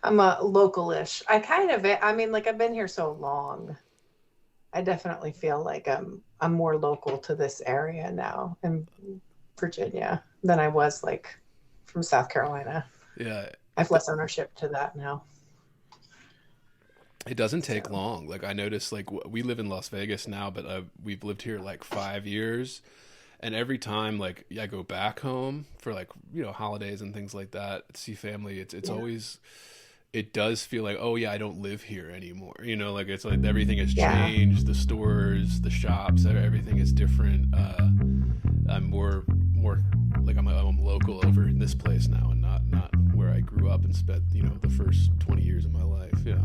I'm a localish. I mean, like I've been here so long. I definitely feel like I'm more local to this area now in Virginia than I was like from South Carolina. Yeah, I have less ownership to that now. it doesn't take So long. Like I noticed, like we live in Las Vegas now, but we've lived here like 5 years, and every time like I go back home for like holidays and things like that, see family. It's yeah, always it does feel like, oh yeah, I don't live here anymore. Like it's like everything has yeah, changed. The stores, the shops, everything is different. I'm more like I'm local over in this place now, and not where I grew up and spent the first 20 years of my life. Yeah.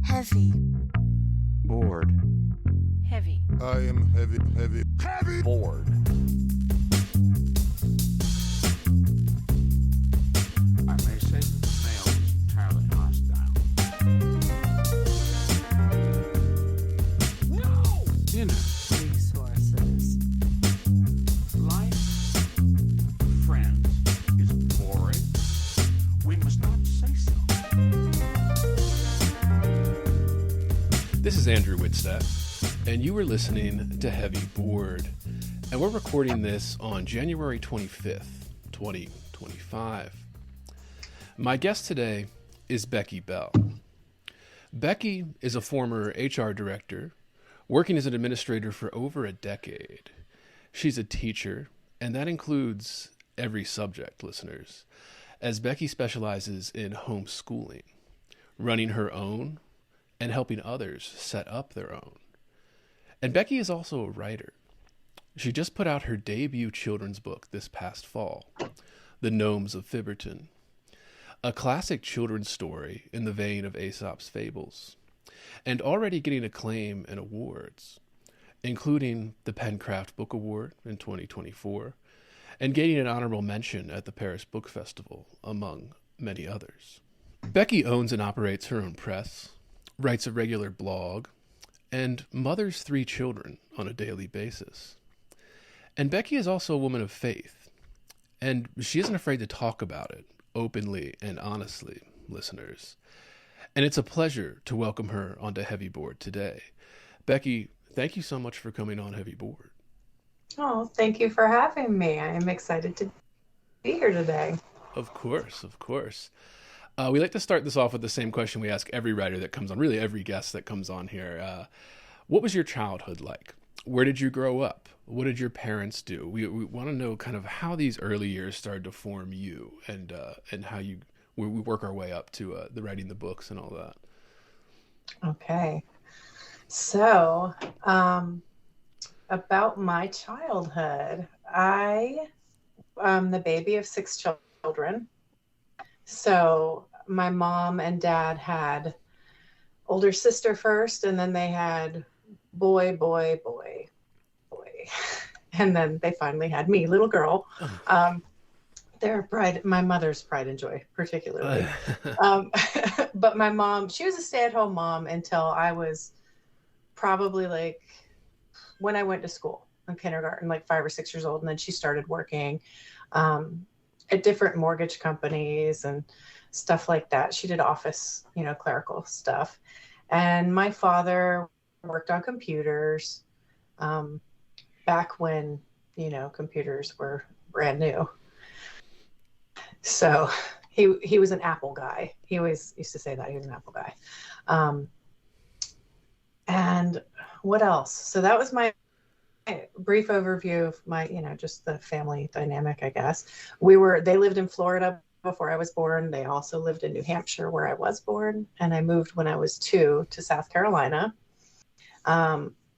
Heavy. Bored. Heavy. I am heavy, heavy, heavy. Bored. I may say that the male is entirely hostile. No! Inner Resources. life, friends, is boring. We must not say so. This is Andrew Whitstadt, and you were listening to Heavy Board, and we're recording this on January 25th, 2025. My guest today is Becky Bell. Becky is a former HR director, working as an administrator for over a decade. She's a teacher, and that includes every subject, listeners, as Becky specializes in homeschooling, running her own, and helping others set up their own. And Becky is also a writer. She just put out her debut children's book this past fall, The Gnomes of Fibberton, a classic children's story in the vein of Aesop's fables, and already getting acclaim and awards, including the Pencraft Book Award in 2024, and gaining an honorable mention at the Paris Book Festival, among many others. Becky owns and operates her own press, writes a regular blog, and mothers 3 children on a daily basis. And Becky is also a woman of faith, and she isn't afraid to talk about it openly and honestly, listeners. And it's a pleasure to welcome her onto Heavy Board today. Becky, thank you so much for coming on Heavy Board. oh, thank you for having me. I am excited to be here today. Of course, of course. We like to start this off with the same question we ask every writer that comes on, really every guest that comes on here. What was your childhood like? Where did you grow up? What did your parents do? We want to know kind of how these early years started to form you, and how we work our way up to the writing the books and all that. Okay. So, about my childhood, I am the baby of 6 children. So, my mom and dad had older sister first, and then they had boy, boy, boy, boy. And then they finally had me, little girl. Um, their pride, my mother's pride and joy, particularly. Um, but my mom, she was a stay-at-home mom until I was probably like when I went to school in kindergarten, like 5 or 6 years old. And then she started working um, at different mortgage companies and stuff like that. She did office, clerical stuff. And my father worked on computers back when, computers were brand new. So he was an Apple guy. He always used to say that he was an Apple guy. Um, and what else? So that was my brief overview of my, just the family dynamic, I guess. They lived in Florida before I was born. They also lived in New Hampshire where I was born. And I moved when I was 2 to South Carolina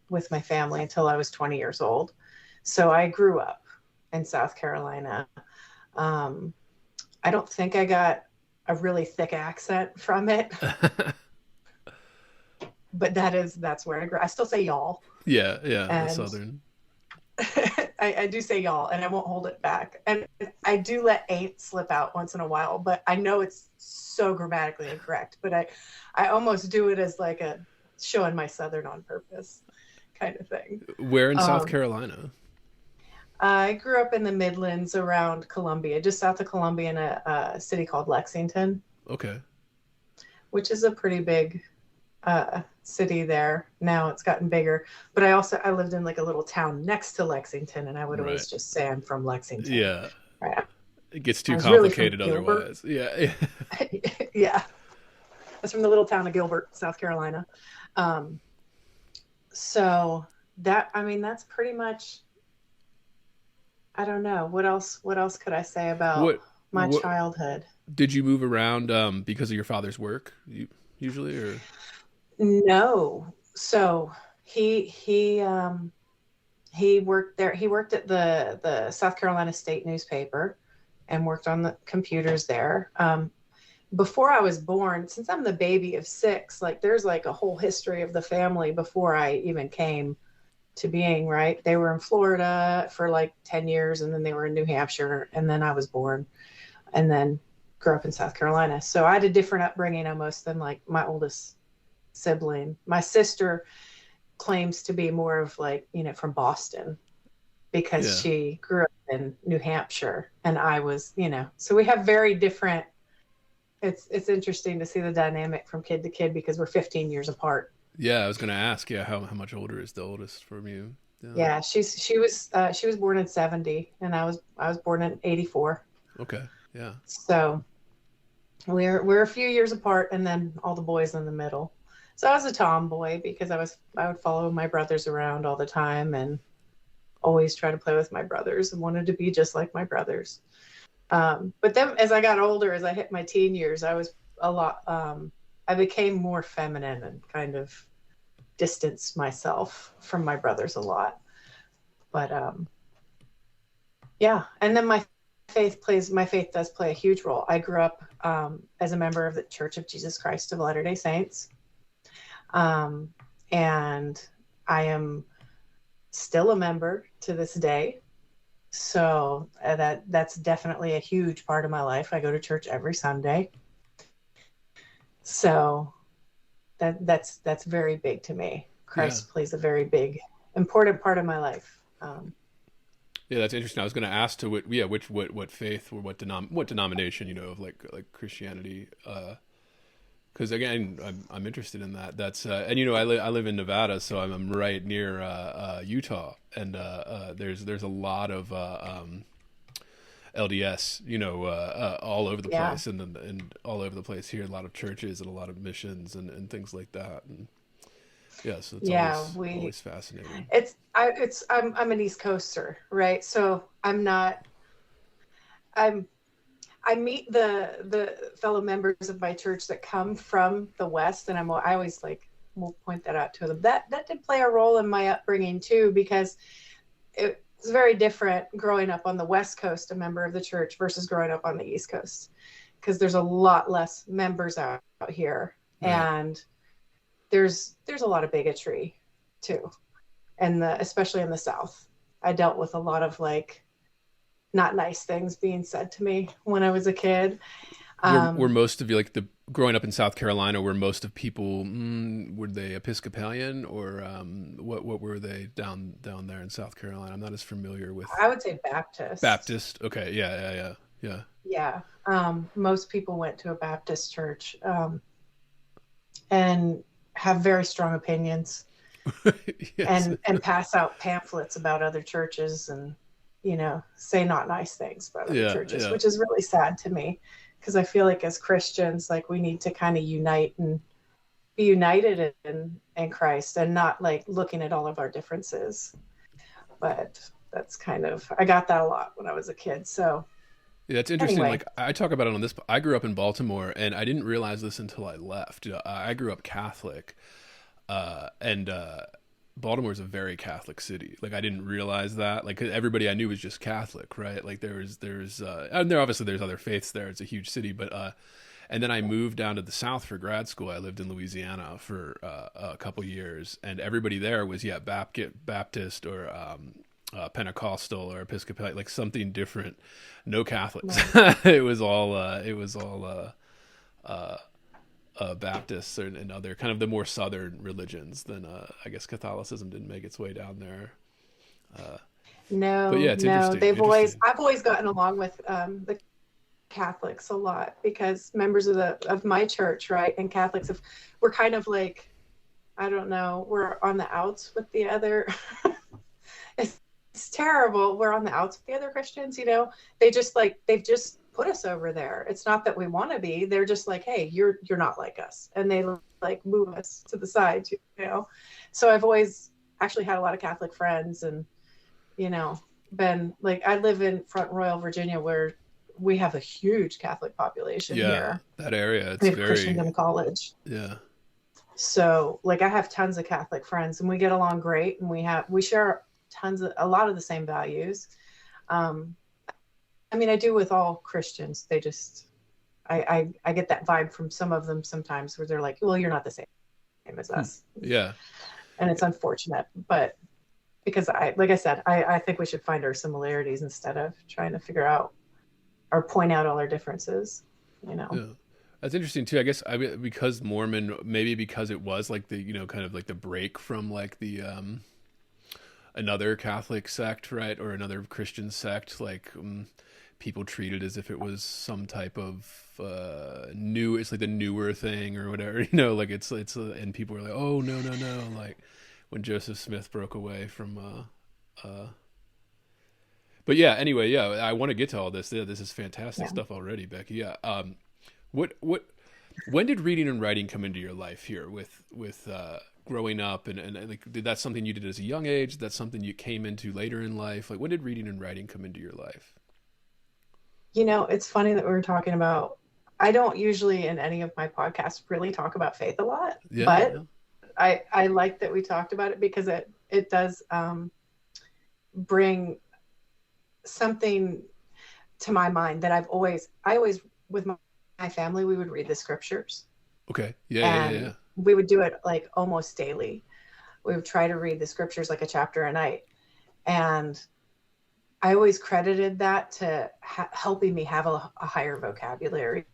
with my family until I was 20 years old. So I grew up in South Carolina. I don't think I got a really thick accent from it, but that's where I grew. I still say y'all. Yeah, the And Southern. I do say y'all, and I won't hold it back. And I do let ain't slip out once in a while, but I know it's so grammatically incorrect. But I almost do it as like a showing my Southern on purpose kind of thing. Where in South Um, Carolina? I grew up in the Midlands around Columbia, just south of Columbia in a city called Lexington, Okay. which is a pretty big city there. Now it's gotten bigger. But I lived in like a little town next to Lexington, and I would Right. always just say I'm from Lexington. Yeah. Right. It gets I too was really from complicated Gilbert. otherwise. Yeah. Yeah. I was from the little town of Gilbert, South Carolina. Um, so that's pretty much, I don't know. What else could I say about what my what childhood? did you move around because of your father's work? Usually or No. So he worked there. He worked at the South Carolina State newspaper and worked on the computers there. Before I was born, since I'm the baby of six, like there's like a whole history of the family before I even came to being, right? They were in Florida for like 10 years, and then they were in New Hampshire, and then I was born, and then grew up in South Carolina. So I had a different upbringing almost than like my oldest sibling. My sister claims to be more of like, from Boston because yeah. she grew up in New Hampshire, and I was, so we have very different. It's interesting to see the dynamic from kid to kid because we're 15 years apart. Yeah, I was going to ask, yeah, how much older is the oldest from you? Yeah. Yeah, she was born in 70, and I was born in 84. Okay. Yeah. So we're a few years apart, and then all the boys in the middle. So I was a tomboy because I would follow my brothers around all the time and always try to play with my brothers and wanted to be just like my brothers. But then as I got older, as I hit my teen years, I was a lot. I became more feminine and kind of distanced myself from my brothers a lot. But yeah, and then my faith does play a huge role. I grew up as a member of the Church of Jesus Christ of Latter-day Saints, and I am still a member to this day. So that's definitely a huge part of my life. I go to church every Sunday. So that's very big to me. Yeah. Christ plays a very big, important part of my life. Yeah, that's interesting. I was going to ask to what faith or what denomination, of like Christianity, because again, I'm interested in that. That's and I live in Nevada, so I'm right near Utah, and there's a lot of LDS, all over the Yeah. place, and all over the place here, a lot of churches and a lot of missions and things like that. And yeah, so it's Yeah, always fascinating. I'm an East Coaster, right? So I meet the fellow members of my church that come from the West, and I always like will point that out to them. That did play a role in my upbringing too, because it's very different growing up on the West Coast, a member of the church, versus growing up on the East Coast, because there's a lot less members out here, Right. and there's a lot of bigotry too, and especially in the South. I dealt with a lot of like not nice things being said to me when I was a kid. Were most of you like growing up in South Carolina? Were most of people were they Episcopalian or what were they down there in South Carolina? I'm not as familiar with I would say Baptist. Baptist. Okay, yeah. Yeah. Most people went to a Baptist church, and have very strong opinions Yes. and pass out pamphlets about other churches and, say not nice things about other churches, Yeah. which is really sad to me, because I feel like as Christians, like we need to kind of unite and be united in Christ and not like looking at all of our differences. But that's I got that a lot when I was a kid. So Yeah, it's interesting. anyway, Like I talk about it on this. I grew up in Baltimore, and I didn't realize this until I left. I grew up Catholic, and Baltimore is a very Catholic city. Like I didn't realize that. Like everybody I knew was just Catholic, right? Like there's and there obviously there's other faiths there. It's a huge city, but and then I moved down to the South for grad school. I lived in Louisiana for a couple years, and everybody there was Baptist or Pentecostal or Episcopal, like something different. No Catholics. right. It was all Baptists and other kind of the more southern religions. Than I guess Catholicism didn't make its way down there. But yeah, No, it's no. interesting. I've always gotten along with the Catholics a lot because members of my church, right, and Catholics, we're kind of like, I don't know, we're on the outs with the other. it's, it's terrible. We're on the outs with the other Christians. They've just put us over there. It's not that we want to be. They're just like, hey, you're not like us, and they like move us to the side. So I've always actually had a lot of Catholic friends, and been like, I live in Front Royal, Virginia, where we have a huge Catholic population Yeah, here. that area. It's We have Christians very, in college. yeah. So like I have tons of Catholic friends and we get along great, and we share a lot of the same values. Um, I mean, I do with all Christians. They just, I get that vibe from some of them sometimes where they're like, well, you're not the same as us. Yeah. And it's unfortunate, but because like I said, I think we should find our similarities instead of trying to figure out or point out all our differences, Yeah. That's interesting too. I guess because Mormon, maybe because it was like the, kind of like the break from like the, another Catholic sect, right? Or another Christian sect, like, people treat it as if it was some type of, it's like the newer thing or whatever, like and people were like, oh, no, like when Joseph Smith broke away from, but yeah, anyway, yeah, I want to get to all this. Yeah, this is fantastic stuff already, Becky. Yeah. When did reading and writing come into your life here with growing up and like, did that something you did as a young age? That's something you came into later in life? Like, when did reading and writing come into your life? It's funny that we were talking about, I don't usually in any of my podcasts really talk about faith a lot, but I like that we talked about it because it does bring something to my mind that I always with my family, we would read the scriptures. Okay. Yeah. We would do it like almost daily. We would try to read the scriptures like a chapter a night. And I always credited that to helping me have a higher vocabulary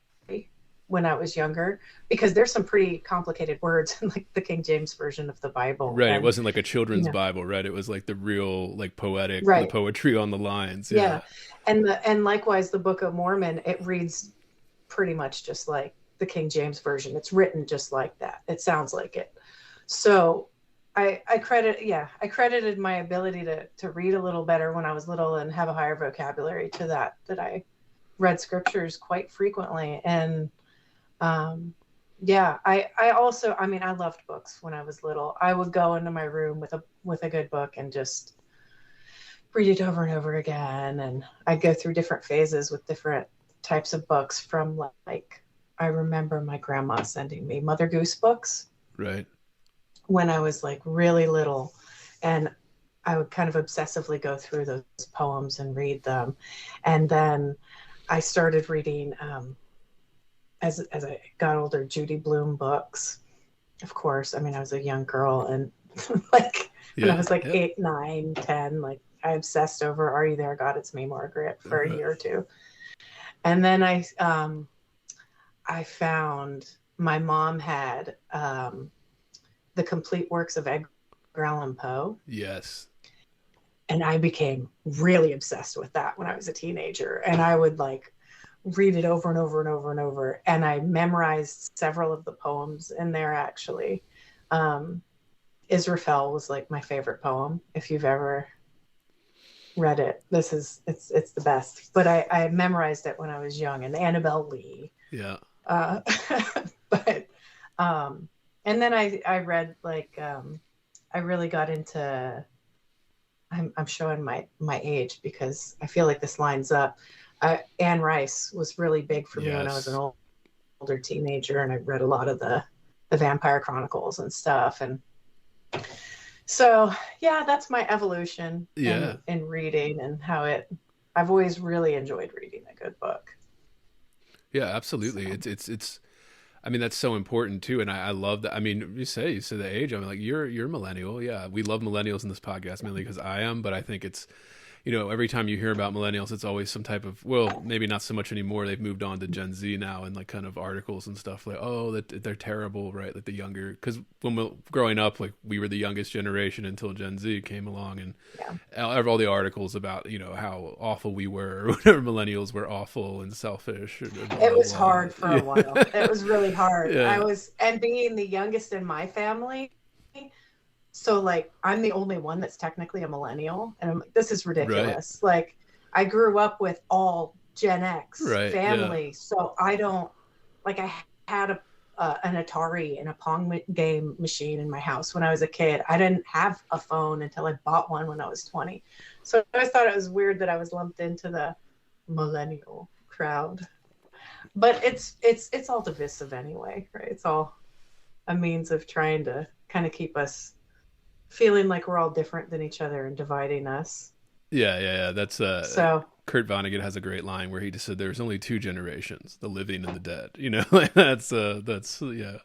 when I was younger, because there's some pretty complicated words in like the King James version of the Bible. Right. And, it wasn't like a children's Bible, right? It was like the real, like poetic, right. The poetry on the lines. Yeah. And likewise, the Book of Mormon, it reads pretty much just like the King James version. It's written just like that. It sounds like it. So I credited my ability to read a little better when I was little and have a higher vocabulary to that I read scriptures quite frequently. And I also, I mean, I loved books when I was little. I would go into my room with a good book and just read it over and over again. And I'd go through different phases with different types of books, from like, I remember my grandma sending me Mother Goose books. Right. When I was like really little, and I would kind of obsessively go through those poems and read them. And then I started reading, as I got older, Judy Blume books. Of course, I mean, I was a young girl, and like when I was like 8, 9, 10, like I obsessed over Are You There, God? It's Me, Margaret for a year or two. And then I found my mom had the complete works of Edgar Allan Poe. Yes. And I became really obsessed with that when I was a teenager. And I would like read it over and over and over and over. And I memorized several of the poems in there, actually. Israfel was like my favorite poem. If you've ever read it, it's the best. But I memorized it when I was young. And Annabelle Lee. Yeah. But and then I read like I really got into, I'm showing my age because I feel like this lines up. Anne Rice was really big for me when I was an older teenager, and I read a lot of the Vampire Chronicles and stuff. And so yeah, that's my evolution in reading, and how I've always really enjoyed reading a good book. Yeah, absolutely. So. It's I mean, that's so important too. And I love that. I mean, you say the age, I mean, like you're a millennial. Yeah. We love millennials in this podcast mainly because I am, but I think it's, every time you hear about millennials, it's always some type of, well, maybe not so much anymore. They've moved on to Gen Z now, and like kind of articles and stuff like, oh, that they're terrible, right? Like the younger, because when we growing up, like we were the youngest generation until Gen Z came along, and all the articles about how awful we were, or whatever, millennials were awful and selfish. It was hard for a while. It was really hard. Yeah. And being the youngest in my family. So like I'm the only one that's technically a millennial, and I'm like, this is ridiculous. Right. Like I grew up with all Gen X Right, family, so I don't like I had an Atari and a Pong game machine in my house when I was a kid. I didn't have a phone until I bought one when I was 20. So I always thought it was weird that I was lumped into the millennial crowd. But it's all divisive anyway, right? It's all a means of trying to kind of keep us feeling like we're all different than each other and dividing us. Yeah. That's so Kurt Vonnegut has a great line where he just said, "There's only two generations: the living and the dead." Like that's yeah.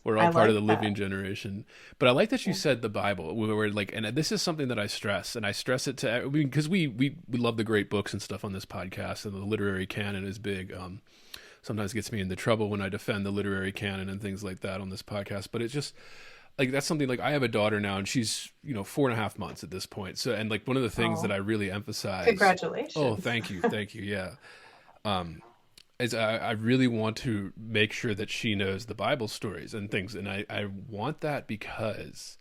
We're all part of the living generation. But I like that you said the Bible. We're like, and this is something that I stress, and I stress it to because we love the great books and stuff on this podcast, and the literary canon is big. Sometimes gets me into trouble when I defend the literary canon and things like that on this podcast. But it's just like that's something like I have a daughter now, and she's 4.5 months at this point. So and like one of the things that I really emphasize. Congratulations! Oh, thank you. Yeah. Is I really want to make sure that she knows the Bible stories and things, and I want that because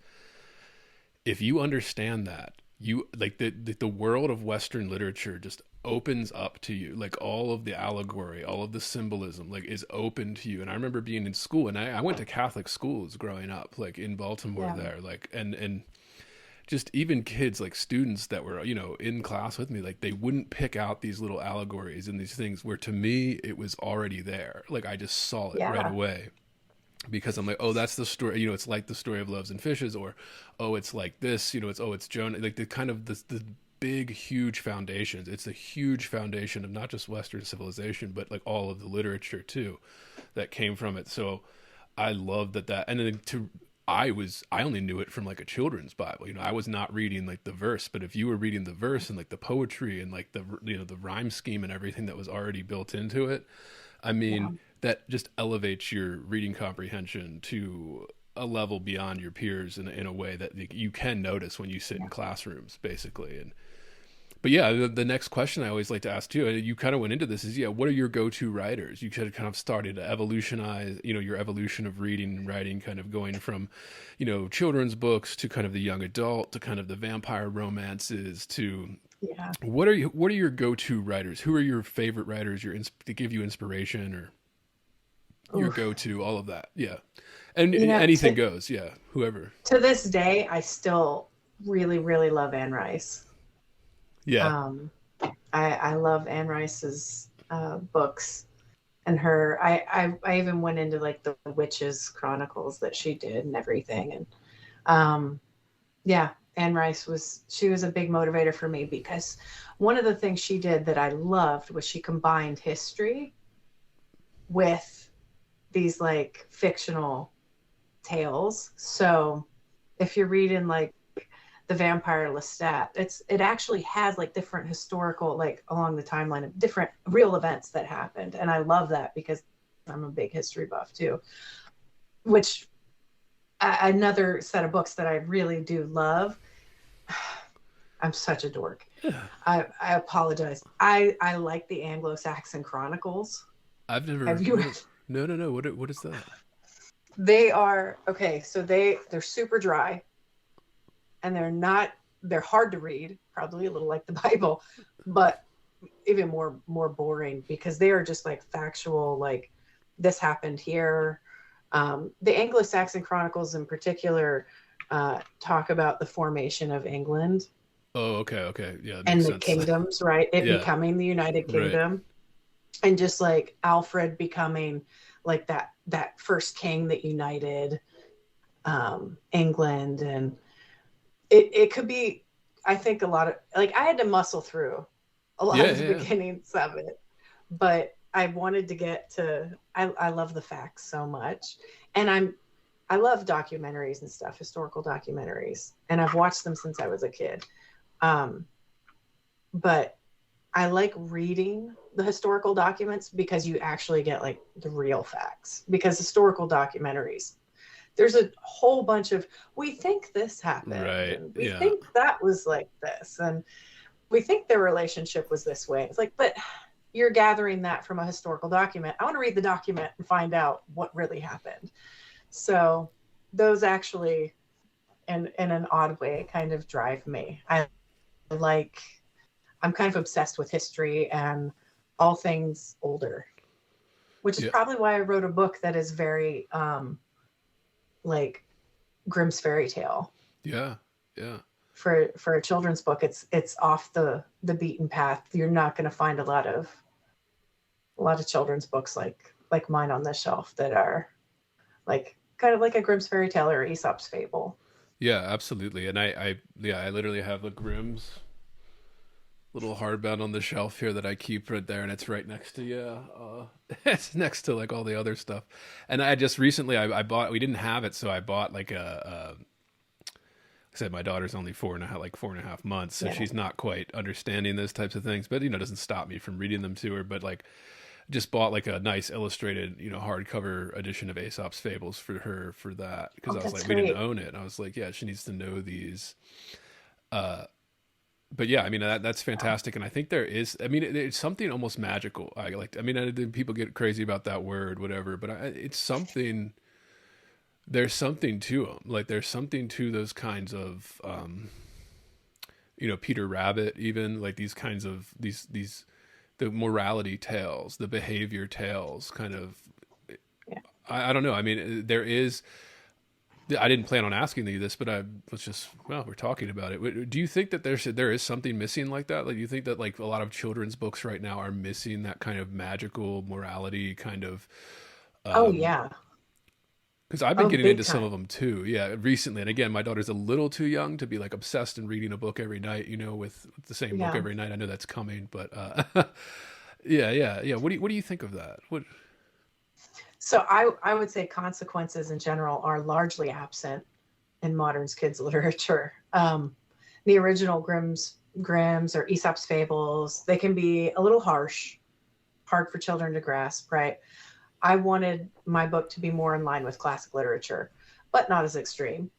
if you understand that, you like the world of Western literature just opens up to you, like all of the allegory, all of the symbolism, like is open to you. And I remember being in school, and I went to Catholic schools growing up, like in Baltimore there, like and just even kids, like students that were in class with me, like they wouldn't pick out these little allegories and these things where to me it was already there. Like I just saw it right away. Because I'm like, oh, that's the story. It's like the story of Loaves and Fishes, or oh, it's like this. It's Jonah. Like the kind of the big, huge foundations. It's a huge foundation of not just Western civilization, but like all of the literature too, that came from it. So I love that. And then I only knew it from like a children's Bible. I was not reading like the verse, but if you were reading the verse and like the poetry and like the the rhyme scheme and everything that was already built into it, I mean. That just elevates your reading comprehension to a level beyond your peers in a way that you can notice when you sit in classrooms, basically. But yeah, the next question I always like to ask too, and you kind of went into this, is what are your go-to writers? You kind of started to evolutionize, your evolution of reading and writing, kind of going from, children's books to kind of the young adult to kind of the vampire romances to. Yeah. What are your go-to writers? Who are your favorite writers? To give you inspiration or. Your go-to, all of that, yeah, and anything goes, yeah. Whoever. To this day, I still really, really love Anne Rice. Yeah, I love Anne Rice's books, and her. I even went into like the Witches Chronicles that she did and everything, and Anne Rice was a big motivator for me because one of the things she did that I loved was she combined history with these like fictional tales. So if you're reading like The Vampire Lestat, it actually has like different historical, like along the timeline of different real events that happened. And I love that because I'm a big history buff too, which another set of books that I really do love. I'm such a dork. Yeah. I apologize. I like the Anglo-Saxon Chronicles. I've never. Have you read? No. What is that? They are okay. So they're super dry, and they're hard to read. Probably a little like the Bible, but even more boring because they are just like factual. Like this happened here. The Anglo-Saxon Chronicles in particular talk about the formation of England. Oh, okay, yeah, and the kingdoms, right? It becoming the United Kingdom. Right. And just like Alfred becoming like that first king that united England. And it could be, I think a lot of, like I had to muscle through a lot of the beginnings of it, but I wanted to get to, I love the facts so much. And I love documentaries and stuff, historical documentaries. And I've watched them since I was a kid. but I like reading the historical documents because you actually get like the real facts. Because historical documentaries, there's a whole bunch of, we think this happened Right. and we Yeah. think that was like this and we think their relationship was this way. It's like, but you're gathering that from a historical document. I want to read the document and find out what really happened. So those actually, in an odd way, kind of drive me. Like, I'm kind of obsessed with history and all things older, which is Yeah. probably why I wrote a book that is very like Grimm's fairy tale. Yeah. Yeah. For a children's book, it's off the beaten path. You're not going to find a lot of children's books like mine on the shelf that are like kind of like a Grimm's fairy tale or Aesop's fable. Yeah, absolutely. And I literally have a Grimm's little hardbound on the shelf here that I keep right there, and it's right next to it's next to like all the other stuff. And I just recently I bought. We didn't have it, so I bought like I said my daughter's only 4.5 months, so Yeah. she's not quite understanding those types of things. But it doesn't stop me from reading them to her. But like, just bought like a nice illustrated, hardcover edition of Aesop's Fables for her for that because Oh, I was that's like, we didn't great. own it. And I was like, yeah, she needs to know these. But yeah, I mean that's fantastic, and I think there is. I mean, it's something almost magical. I like. I mean, people get crazy about that word, whatever, but it's something. There's something to them. Like there's something to those kinds of, Peter Rabbit, even like these kinds of these the morality tales, the behavior tales, kind of. Yeah. I don't know. I mean, there is. I didn't plan on asking you this, but I was just we're talking about it. Do you think that there is something missing like that? Like, do you think that like a lot of children's books right now are missing that kind of magical morality kind of? Oh yeah. Because I've been Oh, getting big into some of time. them too. Yeah, recently. And again, my daughter's a little too young to be like obsessed and reading a book every night. With the same book Yeah. every night. I know that's coming, but yeah. What do you think of that? What? So I would say consequences in general are largely absent in modern kids literature. The original Grimm's or Aesop's fables, they can be a little harsh, hard for children to grasp, right? I wanted my book to be more in line with classic literature, but not as extreme.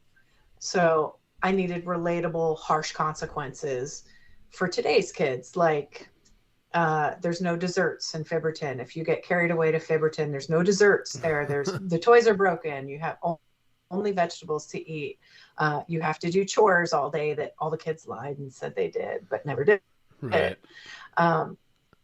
So I needed relatable, harsh consequences for today's kids, like there's no desserts in Fibberton. If you get carried away to Fibberton, there's no desserts there. There's the toys are broken. You have only vegetables to eat. You have to do chores all day that all the kids lied and said they did, but never did. Right.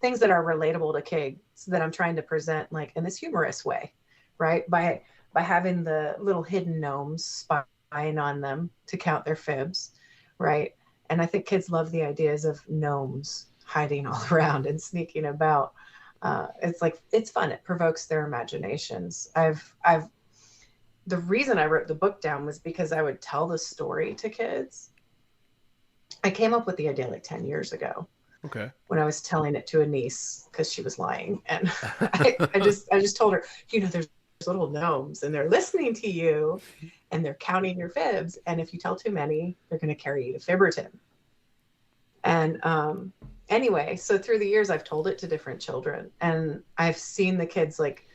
Things that are relatable to kids that I'm trying to present like in this humorous way, right? By having the little hidden gnomes spying on them to count their fibs, right? And I think kids love the ideas of gnomes hiding all around and sneaking about. It's fun. It provokes their imaginations. The reason I wrote the book down was because I would tell the story to kids. I came up with the idea like 10 years ago Okay. when I was telling it to a niece because she was lying. And I just told her, there's little gnomes and they're listening to you and they're counting your fibs. And if you tell too many, they're going to carry you to Fibberton. And anyway, so through the years, I've told it to different children and I've seen the kids like,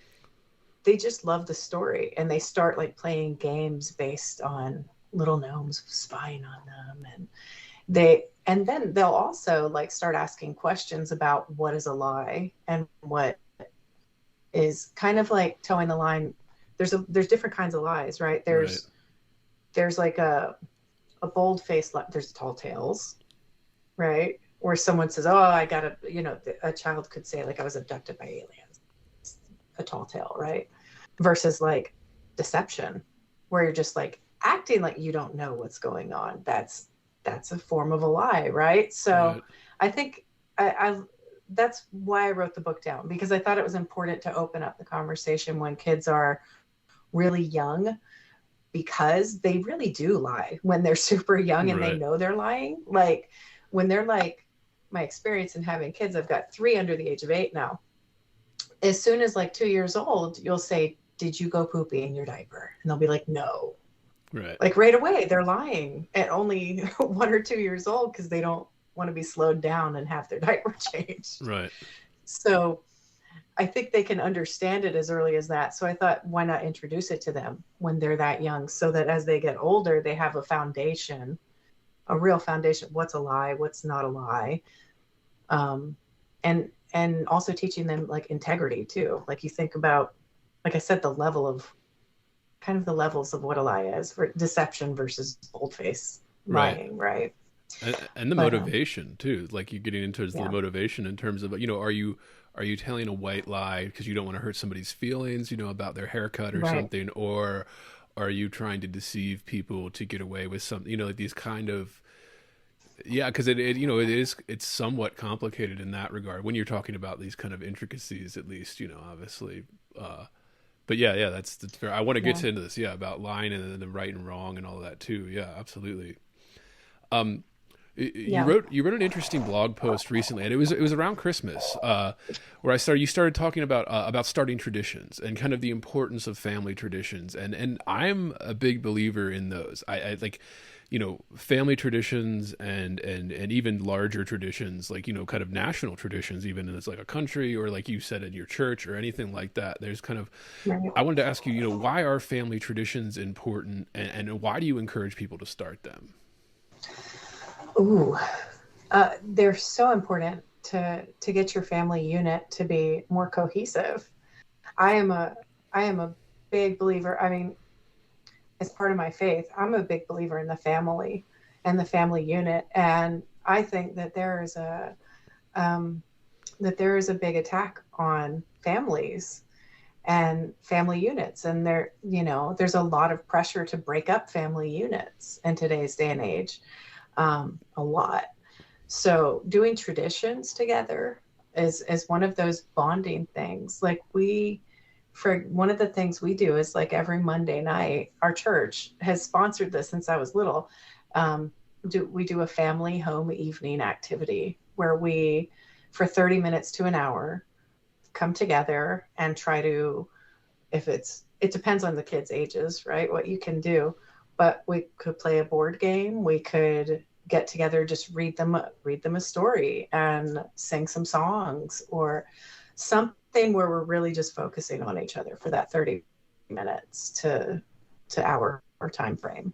they just love the story and they start like playing games based on little gnomes spying on them. And then they'll also like start asking questions about what is a lie and what is kind of like towing the line. There's different kinds of lies, right? There's like a bold faced lie. There's tall tales, right? Where someone says, oh, I got a child could say like I was abducted by aliens, a tall tale, right? Versus like deception, where you're just like acting like you don't know what's going on. That's a form of a lie, right? So Right. I think I that's why I wrote the book down, because I thought it was important to open up the conversation when kids are really young, because they really do lie when they're super young and they Right. know they're lying. Like when they're like, my experience in having kids, I've got 3 under the age of 8 now. As soon as like 2 years old, you'll say, did you go poopy in your diaper? And they'll be like, no. Right. Like right away, they're lying at only 1 or 2 years old because they don't want to be slowed down and have their diaper changed. Right. So I think they can understand it as early as that. So I thought, why not introduce it to them when they're that young, so that as they get older, they have a foundation, a real foundation. What's a lie? What's not a lie? And also teaching them like integrity too. Like you think about, like I said, the levels of what a lie is, for deception versus boldface lying, right? And the But, motivation too, like you getting into the yeah. motivation in terms of, are you telling a white lie because you don't want to hurt somebody's feelings, about their haircut or Right. something, or are you trying to deceive people to get away with something, like these kind of, yeah, because it's somewhat complicated in that regard when you're talking about these kind of intricacies, at least, obviously. But yeah, that's fair. I want to get into this, about lying and then the right and wrong and all of that too. Yeah, absolutely. You wrote an interesting blog post recently, and it was around Christmas, where you started talking about starting traditions and kind of the importance of family traditions, and I'm a big believer in those. I like, family traditions and even larger traditions, like, kind of national traditions, even in it's like a country, or like you said, in your church or anything like that. There's kind of, Right. I wanted to ask you, why are family traditions important, and why do you encourage people to start them? Ooh, they're so important to get your family unit to be more cohesive. I am a big believer. I mean, as part of my faith, I'm a big believer in the family and the family unit, and I think that there is a big attack on families and family units, and there's a lot of pressure to break up family units in today's day and age. A lot. So doing traditions together is one of those bonding things. Like for one of the things we do is, like, every Monday night, our church has sponsored this since I was little. We do a family home evening activity where we, for 30 minutes to an hour, come together and try to, it depends on the kids' ages, right? What you can do. But we could play a board game. We could get together, just read them a story and sing some songs, or something where we're really just focusing on each other for that 30 minutes to hour or time frame.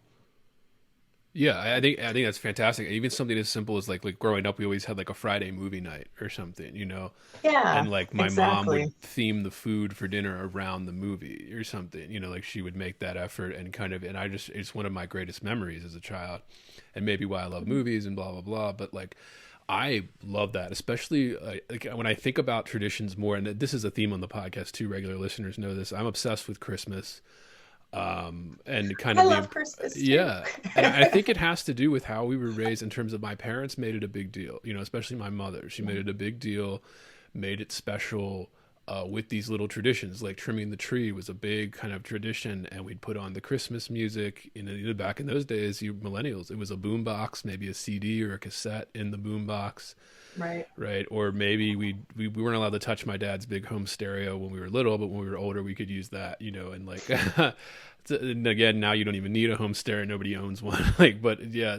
Yeah, I think that's fantastic. Even something as simple as like growing up, we always had like a Friday movie night or something, Yeah, and like my mom exactly. would theme the food for dinner around the movie or something, like she would make that effort, and it's one of my greatest memories as a child, and maybe why I love movies and blah blah blah. But like, I love that, especially like when I think about traditions more, and this is a theme on the podcast too. Regular listeners know this. I'm obsessed with Christmas. And kind of I love Christmas too. yeah, and I think it has to do with how we were raised in terms of my parents made it a big deal, especially my mother. She made it a big deal, made it special, with these little traditions, like trimming the tree was a big kind of tradition, and we'd put on the Christmas music. Back in those days, you millennials, it was a boombox, maybe a CD or a cassette in the boombox. Right. Or maybe we weren't allowed to touch my dad's big home stereo when we were little, but when we were older, we could use that, and like, and again, now you don't even need a home stereo. Nobody owns one. Like, but yeah,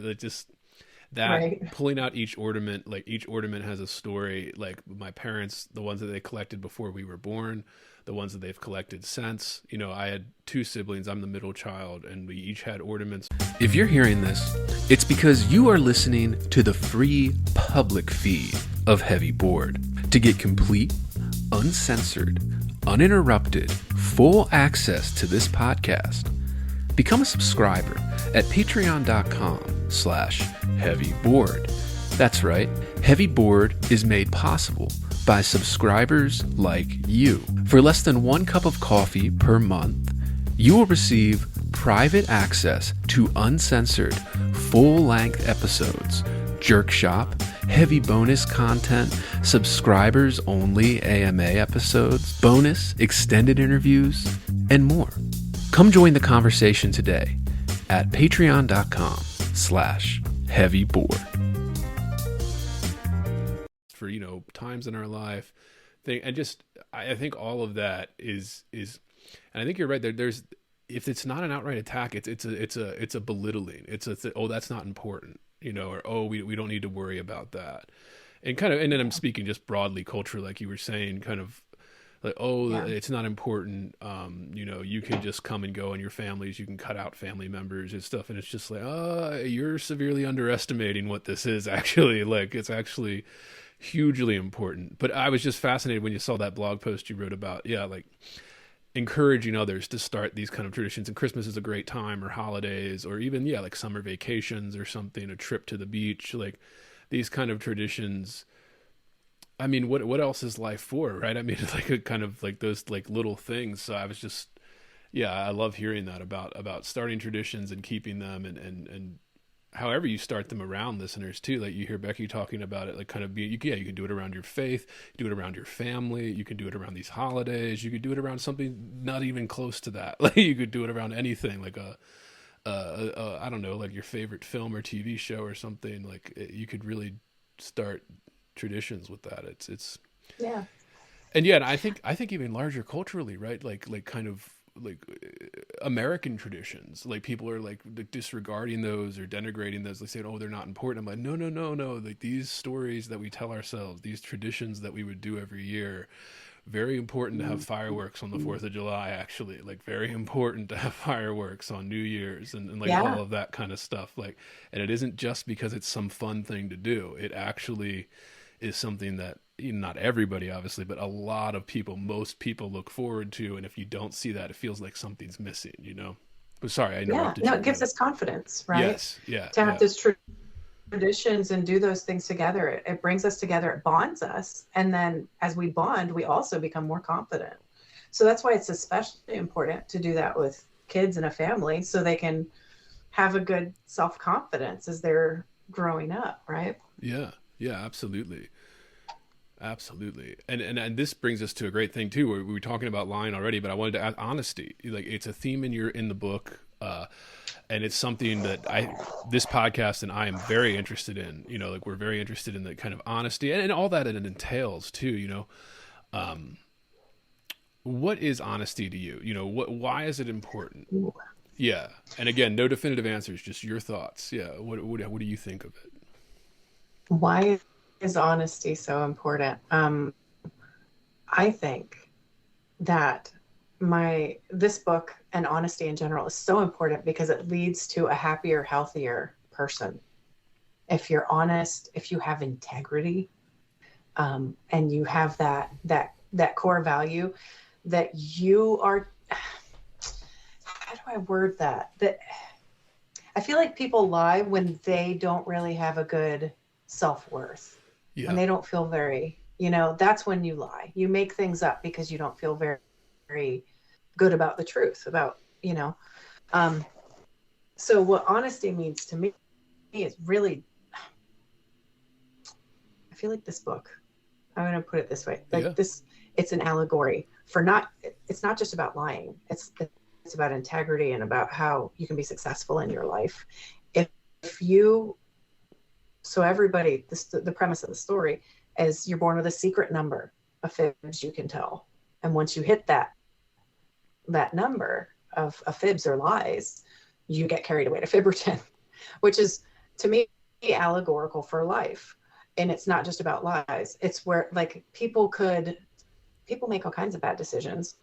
Right. pulling out each ornament, like each ornament has a story. Like my parents, the ones that they collected before we were born, the ones that they've collected since. I had 2 siblings. I'm the middle child, and we each had ornaments. If you're hearing this, it's because you are listening to the free public feed of Heavy Board. To get complete, uncensored, uninterrupted, full access to this podcast, become a subscriber at patreon.com/heavyboard. That's right. Heavy Board is made possible by subscribers like you. For less than 1 cup of coffee per month, you will receive private access to uncensored, full-length episodes, Jerk Shop, heavy bonus content, subscribers-only AMA episodes, bonus extended interviews, and more. Come join the conversation today at patreon.com/heavyboard. For, times in our life thing, and just, I think all of that is, and I think you're right. There's, if it's not an outright attack, it's a belittling. Oh, that's not important. or, oh, we don't need to worry about that. And kind of, and then I'm speaking just broadly culture, like you were saying, kind of like, oh, Yeah. it's not important. You can just come and go in your families. You can cut out family members and stuff. And it's just like, you're severely underestimating what this is actually. Like, it's actually hugely important. But I was just fascinated when you saw that blog post you wrote about, like encouraging others to start these kind of traditions. And Christmas is a great time, or holidays, or even, like summer vacations or something, a trip to the beach, like these kind of traditions. I mean, what else is life for, right? I mean, like a kind of like those like little things. So I was just, I love hearing that about starting traditions and keeping them, and however you start them around listeners too. Like you hear Becky talking about it, like kind of being, you can do it around your faith, do it around your family, you can do it around these holidays, you could do it around something not even close to that. Like you could do it around anything, like I don't know, like your favorite film or TV show or something. Like you could really start traditions with that. It's Yeah. and yeah, and I think even larger culturally, right? Like kind of like American traditions, like people are like disregarding those or denigrating those. They say, oh, they're not important. I'm like, no. Like these stories that we tell ourselves, these traditions that we would do every year, very important to have fireworks on the 4th of July, actually, like very important to have fireworks on New Year's, and like Yeah. all of that kind of stuff. Like, and it isn't just because it's some fun thing to do. It actually is something that not everybody, obviously, but a lot of people, most people look forward to. And if you don't see that, it feels like something's missing. But sorry, I Yeah. interrupted No, you. it gives us confidence, right? Yes. Yeah. To have Yeah. those traditions and do those things together. It brings us together. It bonds us. And then as we bond, we also become more confident. So that's why it's especially important to do that with kids in a family, so they can have a good self-confidence as they're growing up, right? Yeah. Yeah. Absolutely. Absolutely. And this brings us to a great thing too. We were talking about lying already, but I wanted to add honesty. Like it's a theme in the book. And it's something that this podcast and I am very interested in, like we're very interested in the kind of honesty and all that it entails too, what is honesty to you? Why is it important? Yeah. And again, no definitive answers, just your thoughts. Yeah. What do you think of it? Why is honesty so important? I think that this book and honesty in general is so important because it leads to a happier, healthier person. If you're honest, if you have integrity, and you have that core value that you are, how do I word that? That I feel like people lie when they don't really have a good self-worth. Yeah. When they don't feel very, that's when you lie. You make things up because you don't feel very, very good about the truth, about, so what honesty means to me is really, I feel like this book, I'm going to put it this way, like it's an allegory for it's not just about lying. It's about integrity and about how you can be successful in your life. So everybody, the premise of the story is you're born with a secret number of fibs you can tell. And once you hit that number of fibs or lies, you get carried away to Fibberton, which is, to me, allegorical for life. And it's not just about lies. It's where, like, people make all kinds of bad decisions.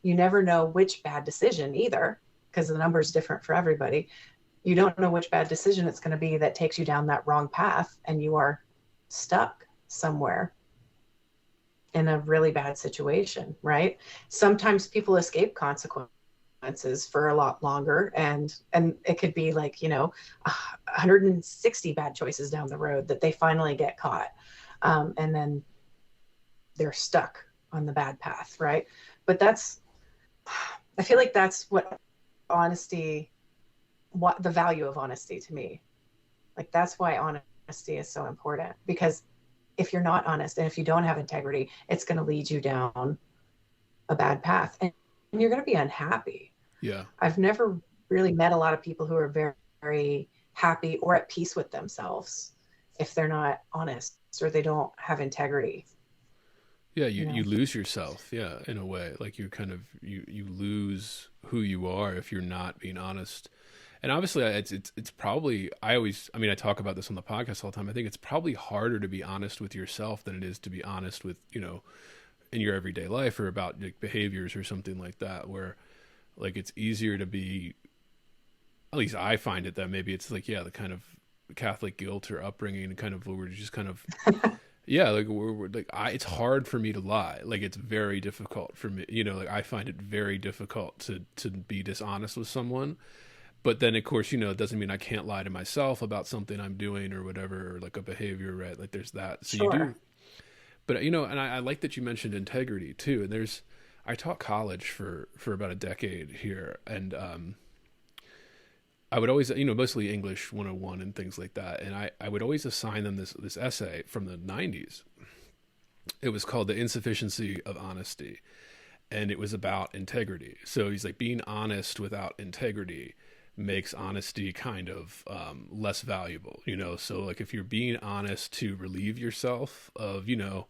You never know which bad decision either, because the number is different for everybody. You don't know which bad decision it's going to be that takes you down that wrong path, and you are stuck somewhere in a really bad situation, right? Sometimes people escape consequences for a lot longer, and it could be like, 160 bad choices down the road that they finally get caught, and then they're stuck on the bad path, right? But I feel like that's what the value of honesty to me. Like, that's why honesty is so important, because if you're not honest and if you don't have integrity, it's going to lead you down a bad path, and you're going to be unhappy. Yeah. I've never really met a lot of people who are very, very happy or at peace with themselves if they're not honest or they don't have integrity. Yeah, you lose yourself, in a way. Like you kind of you lose who you are if you're not being honest. And obviously it's probably, I mean, I talk about this on the podcast all the time. I think it's probably harder to be honest with yourself than it is to be honest with, you know, in your everyday life or about like behaviors or something like that, where like it's easier to be, at least I find it that maybe it's like, yeah, the kind of Catholic guilt or upbringing and kind of, we're just kind of, yeah, like we're like, it's hard for me to lie. Like it's very difficult for me, you know, like I find it very difficult to be dishonest with someone. But then, of course, you know, it doesn't mean I can't lie to myself about something I'm doing or whatever, or like a behavior, right? Like there's that. So Sure. you do. But, you know, and I like that you mentioned integrity too. And I taught college for about a decade here. And I would always, you know, mostly English 101 and things like that. And I would always assign them this essay from the 90s. It was called The Insufficiency of Honesty. And it was about integrity. So he's like, being honest without integrity makes honesty kind of less valuable, you know? So like if you're being honest to relieve yourself of, you know,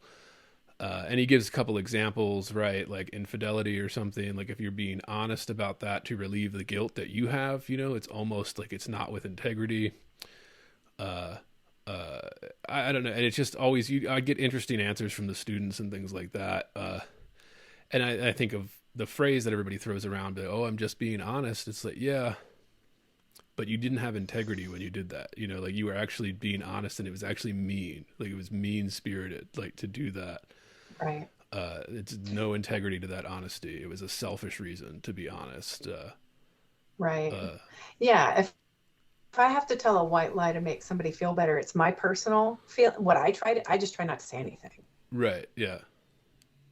and he gives a couple examples, right? Like infidelity or something. Like if you're being honest about that to relieve the guilt that you have, you know, it's almost like it's not with integrity. I don't know. And it's just always, I get interesting answers from the students and things like that. And I think of the phrase that everybody throws around, oh, I'm just being honest. It's like, yeah, but you didn't have integrity when you did that. You know, like you were actually being honest and it was actually mean. Like it was mean spirited, like to do that. Right. It's no integrity to that honesty. It was a selfish reason to be honest. Right. Yeah. If I have to tell a white lie to make somebody feel better, it's my personal feel. What I just try not to say anything. Right. Yeah.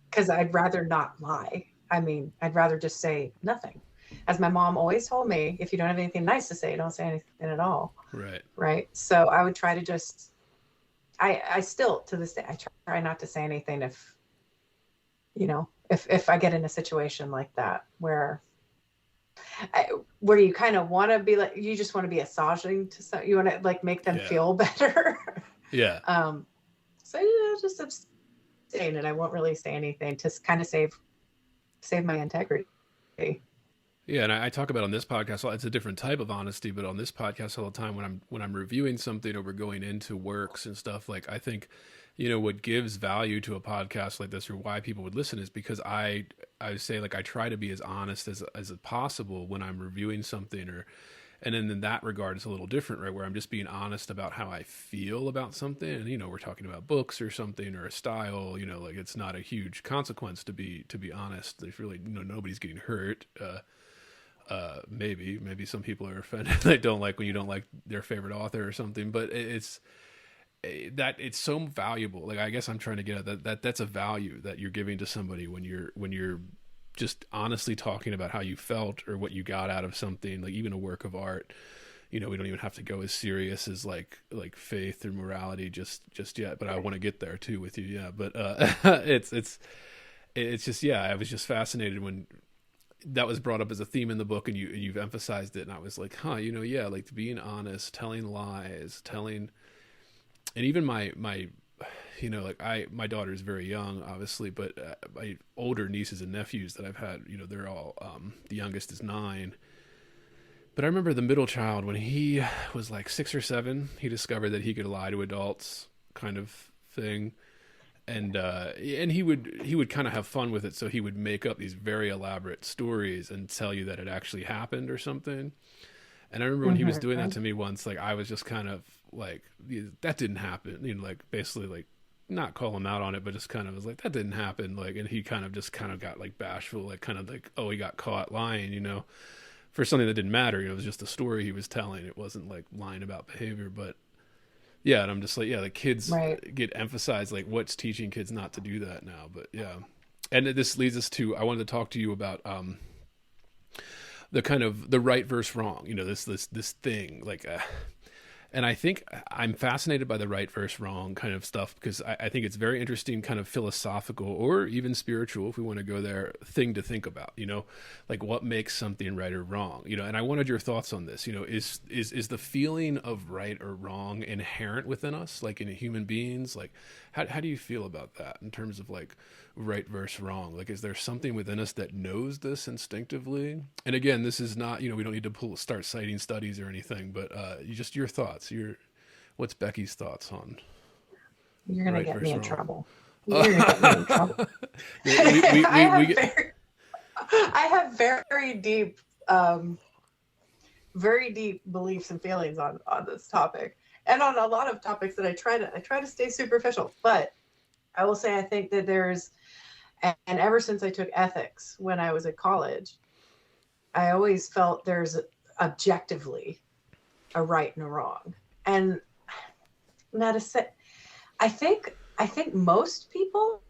Because I'd rather not lie. I mean, I'd rather just say nothing. As my mom always told me, if you don't have anything nice to say, don't say anything at all. Right. Right. So I would try to just, I still, to this day, I try not to say anything if, you know, if I get in a situation like that where you kind of want to be like, you just want to be massaging to some, you want to like make them feel better. Yeah. So, you know, just abstain, and I won't really say anything to kind of save my integrity. Yeah, and I talk about on this podcast, it's a different type of honesty, but on this podcast all the time when I'm reviewing something or we're going into works and stuff, like I think, you know, what gives value to a podcast like this or why people would listen is because I say like I try to be as honest as possible when I'm reviewing something, and then in that regard it's a little different, right? Where I'm just being honest about how I feel about something, and you know, we're talking about books or something or a style, you know, like it's not a huge consequence to be honest. There's really, you know, nobody's getting hurt. Maybe some people are offended. They don't like when you don't like their favorite author or something, but it's so valuable. Like, I guess I'm trying to get at that's a value that you're giving to somebody when you're just honestly talking about how you felt or what you got out of something, like even a work of art. You know, we don't even have to go as serious as like faith or morality just yet, but I want to get there too with you. Yeah. But, it's just, yeah, I was just fascinated when that was brought up as a theme in the book, and you've emphasized it, and I was like, you know, yeah, like being honest, telling lies, and even my you know, like my daughter is very young, obviously, but my older nieces and nephews that I've had, you know, they're all the youngest is 9, but I remember the middle child, when he was like 6 or 7, he discovered that he could lie to adults, kind of thing. And he would kind of have fun with it. So he would make up these very elaborate stories and tell you that it actually happened or something. And I remember when he was doing that to me once, like I was just kind of like, that didn't happen. You know, like basically like not call him out on it, but just kind of was like, that didn't happen. Like, and he kind of got like bashful, like kind of like, oh, he got caught lying, you know, for something that didn't matter. You know, it was just a story he was telling. It wasn't like lying about behavior, but yeah, and I'm just like, yeah, the kids get emphasized, like what's teaching kids not to do that now. But yeah, and this leads us to, I wanted to talk to you about the kind of the right versus wrong, you know, this thing, like, And I think I'm fascinated by the right versus wrong kind of stuff because I think it's very interesting, kind of philosophical or even spiritual, if we want to go there, thing to think about, like what makes something right or wrong, and I wanted your thoughts on this, is the feeling of right or wrong inherent within us, like in human beings? Like, how do you feel about that in terms of like right versus wrong? Like, is there something within us that knows this instinctively? And again, this is not, we don't need to start citing studies or anything, but just your thoughts. What's Becky's thoughts on You're gonna right get me versus in wrong? trouble. You're gonna get me in trouble. I have very deep beliefs and feelings on this topic, and on a lot of topics that I try to stay superficial. But I will say I think that and ever since I took ethics when I was at college, I always felt there's objectively a right and a wrong. And not to say, I think most people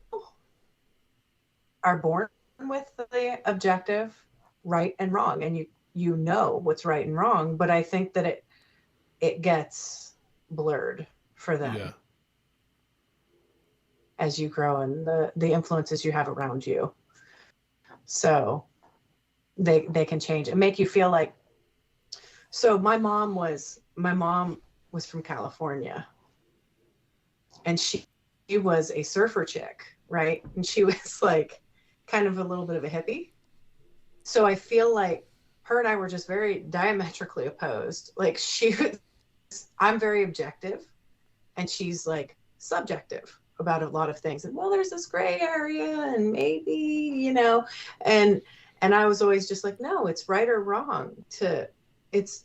are born with the objective right and wrong, and you know what's right and wrong, but I think that it gets blurred for them. Yeah. As you grow and the influences you have around you. So they can change and make you feel like, so my mom was from California, and she was a surfer chick, right? And she was like kind of a little bit of a hippie. So I feel like her and I were just very diametrically opposed. Like I'm very objective and she's like subjective about a lot of things. And well, there's this gray area and maybe, and I was always just like, no, it's right or wrong it's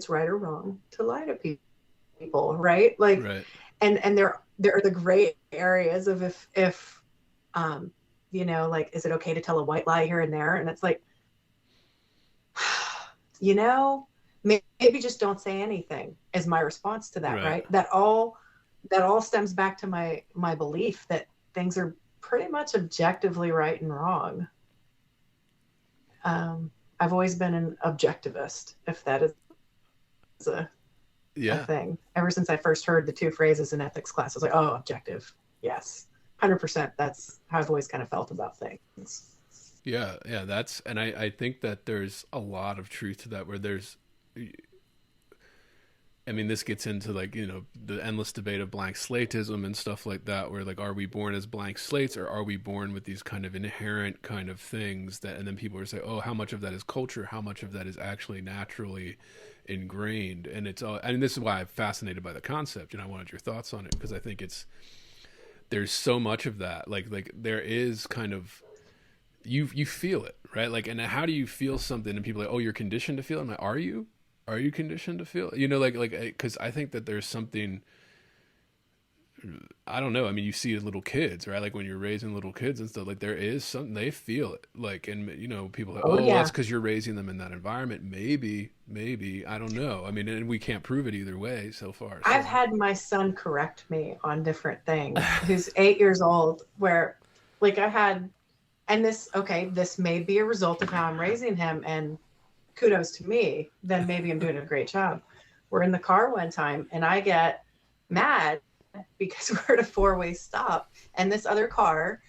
right or wrong to lie to people, right? Like, right. And there are the gray areas of if like, is it okay to tell a white lie here and there? And it's like, maybe just don't say anything is my response to that, right? That all stems back to my belief that things are pretty much objectively right and wrong. I've always been an objectivist, if that is a thing. Ever since I first heard the two phrases in ethics class, I was like, oh, objective. Yes. 100%. That's how I've always kind of felt about things. Yeah. And I think that there's a lot of truth to that, where this gets into like, the endless debate of blank slateism and stuff like that, where like, are we born as blank slates, or are we born with these kind of inherent kind of things and then people are saying, oh, how much of that is culture? How much of that is actually naturally ingrained? And this is why I'm fascinated by the concept, and I wanted your thoughts on it, because I think there's so much of that. Like there is kind of, you feel it, right? Like, and how do you feel something and people are like, oh, you're conditioned to feel it? I'm like, are you conditioned to feel like, because I think that there's something, I don't know. You see little kids, right? Like when you're raising little kids and stuff, like there is something, they feel it. Like, and people are like, oh, yeah, that's because you're raising them in that environment. Maybe, I don't know. And we can't prove it either way so far. So. I've had my son correct me on different things. Who's 8 years old, where like this may be a result of how I'm raising him, and kudos to me, then maybe I'm doing a great job. We're in the car one time and I get mad because we're at a 4-way stop, and this other car,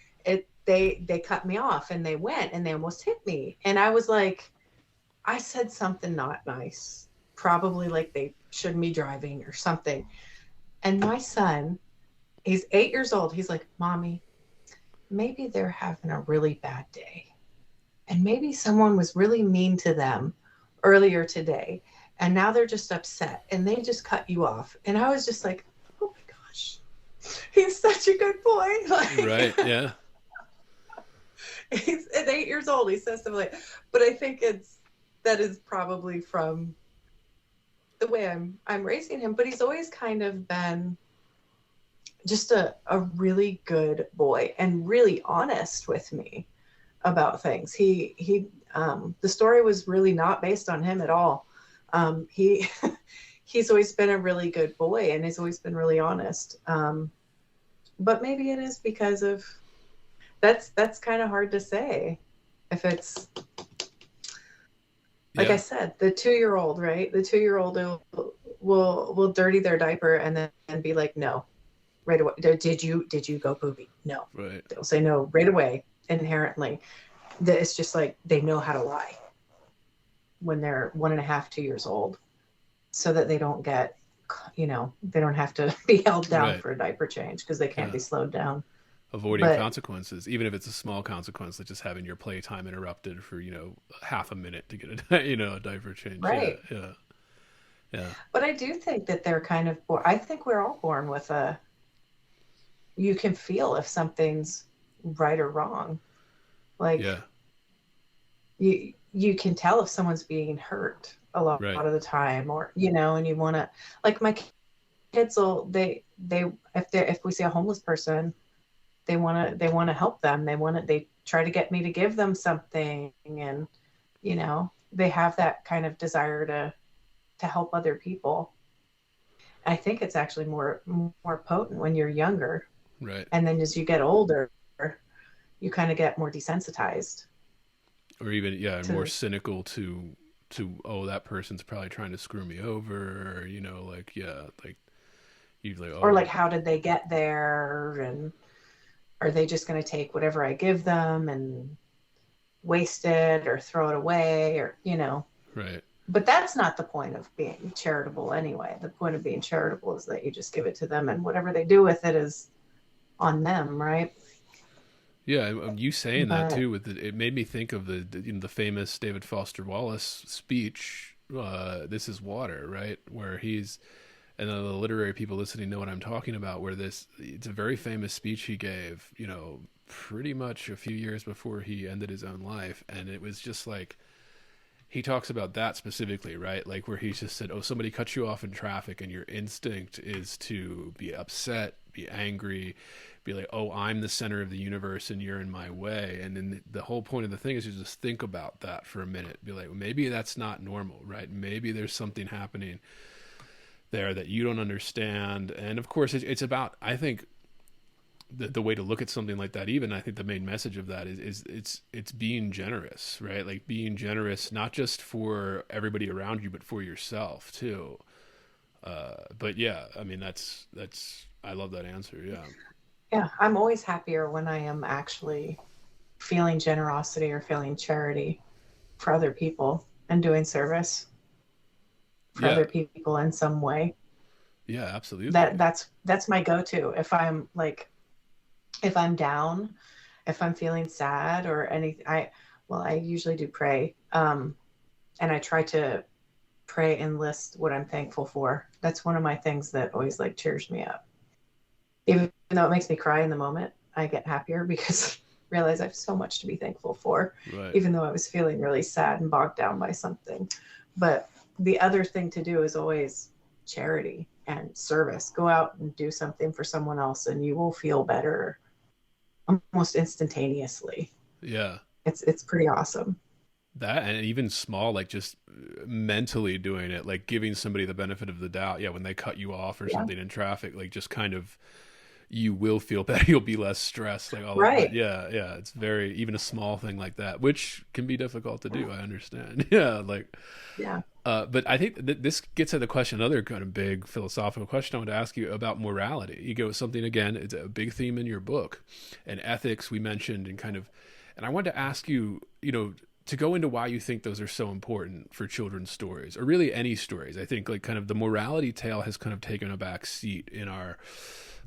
they cut me off and they went and they almost hit me. And I was like, I said something not nice, probably like they shouldn't be driving or something. And my son, he's 8 years old. He's like, Mommy, maybe they're having a really bad day. And maybe someone was really mean to them earlier today, and now they're just upset and they just cut you off. And I was just like, oh my gosh, he's such a good boy. Like, right. Yeah. He's at 8 years old. He says stuff like, but I think that is probably from the way I'm raising him. But he's always kind of been just a really good boy and really honest with me about things. He the story was really not based on him at all. He's always been a really good boy, and he's always been really honest. But maybe it is because of that's kind of hard to say. If it's like I said, the 2-year-old, right? The 2-year-old will dirty their diaper and then be like, no, right away. Did you go poopy? No. Right. They'll say no right away, inherently. It's just like they know how to lie when they're 1.5, 2 years old, so that they don't get, they don't have to be held down Right. for a diaper change because they can't Yeah. be slowed down. Avoiding But consequences, even if it's a small consequence, like just having your playtime interrupted for, half a minute to get a, a diaper change. right. Yeah. Yeah. But I do think that they're kind of born. I think we're all born with you can feel if something's right or wrong. Like Yeah. you can tell if someone's being hurt a lot, Right. of the time, or and you want to, like, my kids will, they if we see a homeless person, they want to help them. They try to get me to give them something, and they have that kind of desire to help other people. I think it's actually more potent when you're younger, Right. and then as you get older, you kind of get more desensitized Or even, yeah, to, more cynical to, oh, that person's probably trying to screw me over, or, like, yeah, like, you like, or oh, like, how did they get there, and are they just going to take whatever I give them and waste it or throw it away, or right. but that's not the point of being charitable anyway. The point of being charitable is that you just give it to them, and whatever they do with it is on them, right? Yeah, and you saying that But too, it made me think of the famous David Foster Wallace speech, "This is Water," right? Where he's, and the literary people listening know what I'm talking about. Where it's a very famous speech he gave, pretty much a few years before he ended his own life, and it was just like, he talks about that specifically, right? Like, where he just said, oh, somebody cuts you off in traffic and your instinct is to be upset, be angry, be like, oh, I'm the center of the universe and you're in my way. And then the whole point of the thing is to just think about that for a minute. Be like, well, maybe that's not normal, right? Maybe there's something happening there that you don't understand. And of course, it's about, I think, the way to look at something like that, even I think the main message of that is it's being generous, right? Like, being generous, not just for everybody around you, but for yourself too. But yeah, I mean, that's, I love that answer. yeah, I'm always happier when I am actually feeling generosity or feeling charity for other people and doing service for Yeah. other people in some way. Yeah, absolutely. That's my go-to. If I'm down, if I'm feeling sad or anything, I usually do pray. And I try to pray and list what I'm thankful for. That's one of my things that always like cheers me up. Even though it makes me cry in the moment, I get happier because I realize I have so much to be thankful for, Right. even though I was feeling really sad and bogged down by something. But the other thing to do is always charity and service. Go out and do something for someone else and you will feel better almost instantaneously. Yeah. It's pretty awesome. That, and even small, like just mentally doing it, like giving somebody the benefit of the doubt. Yeah, when they cut you off or Yeah. something in traffic, like just kind of, you will feel better. You'll be less stressed. Like all Right. of that. Yeah, yeah. It's very, even a small thing like that, which can be difficult to do. I understand. Yeah, like, Yeah. but I think this gets at the question, another kind of big philosophical question I want to ask you about morality. You go with something, again, it's a big theme in your book, and ethics we mentioned, and kind of, and I wanted to ask you, to go into why you think those are so important for children's stories, or really any stories. I think, like, kind of the morality tale has kind of taken a back seat in our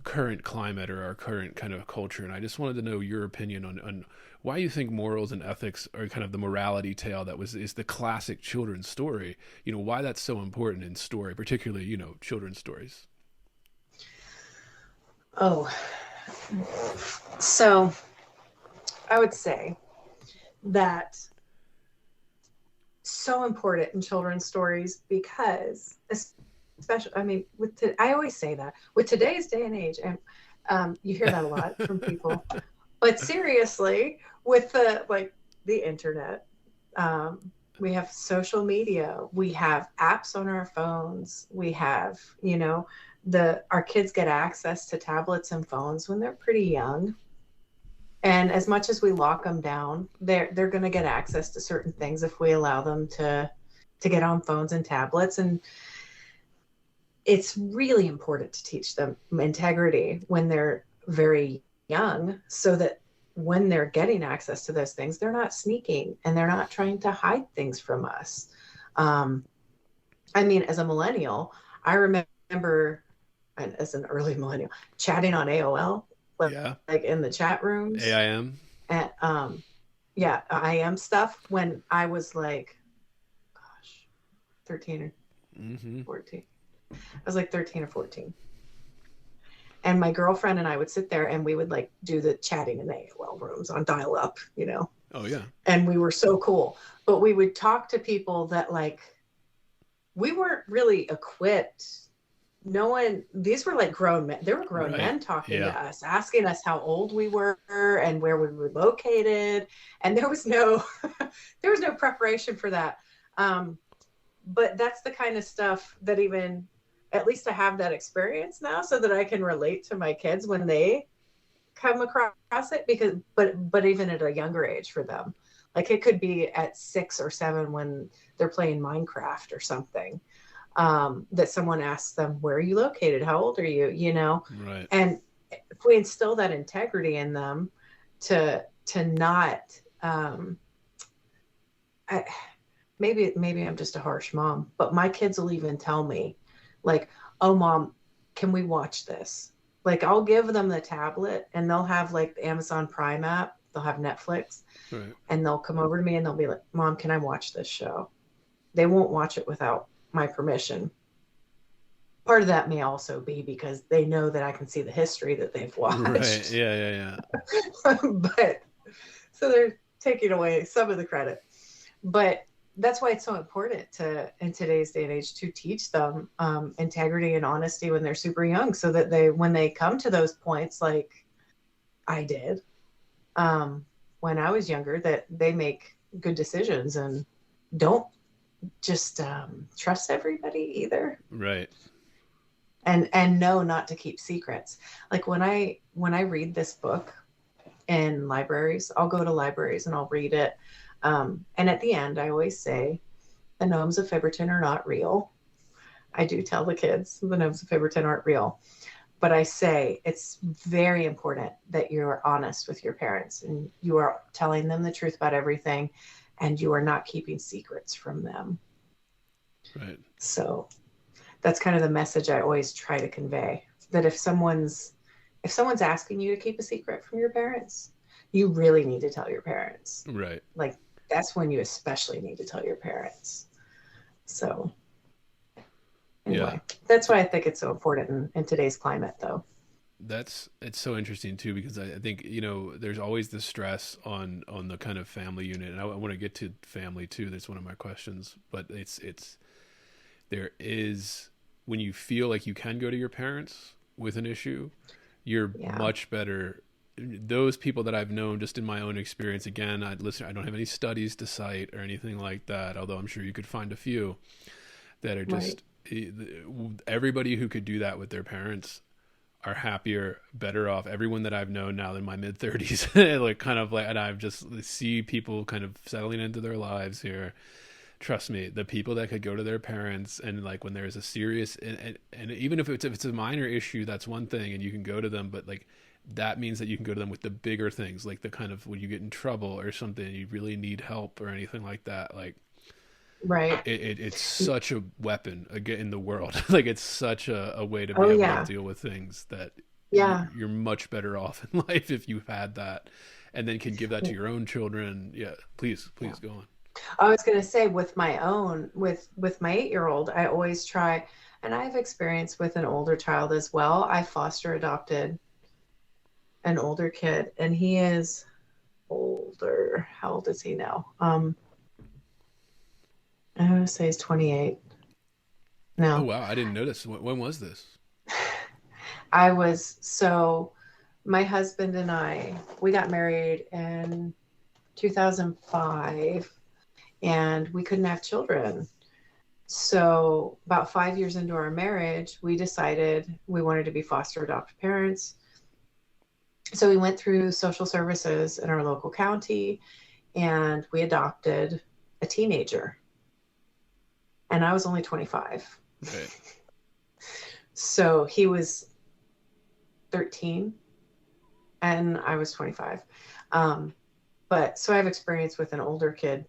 current climate or our current kind of culture. And I just wanted to know your opinion on why you think morals and ethics are kind of the morality tale that is the classic children's story, why that's so important in story, particularly, children's stories. Oh, so I would say that so important in children's stories because, especially, I mean, I always say that with today's day and age, and you hear that a lot from people, but seriously, with the internet, we have social media, we have apps on our phones, we have, our kids get access to tablets and phones when they're pretty young. And as much as we lock them down, they're going to get access to certain things if we allow them to get on phones and tablets. And it's really important to teach them integrity when they're very young, so that when they're getting access to those things, they're not sneaking and they're not trying to hide things from us. I mean, as a millennial, I remember, and as an early millennial, chatting on AOL, like, Yeah. like in the chat rooms, AIM. and yeah, IM stuff when I was like, gosh, 13 or Mm-hmm. 14. I was like 13 or 14. And my girlfriend and I would sit there and we would like do the chatting in the AOL rooms on dial up, you know, Oh yeah. and we were so cool. But we would talk to people that like, we weren't really equipped. No one, these were like grown men. There were grown Right. men talking Yeah. to us, asking us how old we were and where we were located. And there was no, there was no preparation for that. But that's the kind of stuff that even, at least I have that experience now so that I can relate to my kids when they come across it, because, but even at a younger age for them, like it could be at 6 or 7 when they're playing Minecraft or something, that someone asks them, where are you located? How old are you? You know? Right. And if we instill that integrity in them to not, maybe I'm just a harsh mom, but my kids will even tell me like, oh mom, can we watch this? Like I'll give them the tablet and they'll have like the Amazon Prime app, they'll have Netflix, Right. and they'll come over to me and they'll be like, mom, can I watch this show? They won't watch it without my permission. Part of that may also be because they know that I can see the history that they've watched. Right. Yeah. But so they're taking away some of the credit. But that's why it's so important to, in today's day and age, to teach them integrity and honesty when they're super young, so that they, when they come to those points, like I did when I was younger, that they make good decisions and don't just trust everybody either. Right. And know not to keep secrets. Like when I read this book in libraries, I'll go to libraries and I'll read it. And at the end, I always say, the gnomes of Fibberton are not real. I do tell the kids the gnomes of Fibberton aren't real. But I say it's very important that you're honest with your parents and you are telling them the truth about everything and you are not keeping secrets from them. Right. So that's kind of the message I always try to convey, that if someone's asking you to keep a secret from your parents, you really need to tell your parents. Right. Like that's when you especially need to tell your parents. So anyway, that's why I think it's so important in today's climate, though. It's so interesting too, because I think, you know, there's always the stress on the kind of family unit, and I want to get to family too. That's one of my questions, but it's there is, when you feel like you can go to your parents with an issue, you're much better. Those people that I've known just in my own experience, again, I don't have any studies to cite or anything like that, although I'm sure you could find a few that are just, everybody who could do that with their parents are happier, better off. Everyone that I've known now in my mid 30s, like kind of like, and I've just see people kind of settling into their lives here. Trust me, the people that could go to their parents and like when there's a serious, and even if it's a minor issue, that's one thing and you can go to them, but like, that means that you can go to them with the bigger things, like the kind of when you get in trouble or something, you really need help or anything like that. Like, right. It's such a weapon again in the world. Like it's such a way to be able to deal with things that you're much better off in life if you've had that and then can give that to your own children. Yeah. Please go on. I was going to say with my own, with my 8-year-old, I always try, and I have experience with an older child as well. I foster adopted an older kid and he is older. How old is he now? I'm going to say he's 28. No. Oh, wow. I didn't notice. When was this? My husband and I, we got married in 2005 and we couldn't have children. So about 5 years into our marriage, we decided we wanted to be foster adoptive parents. So we went through social services in our local county and we adopted a teenager. And I was only 25. Right. So he was 13 and I was 25. But so I have experience with an older kid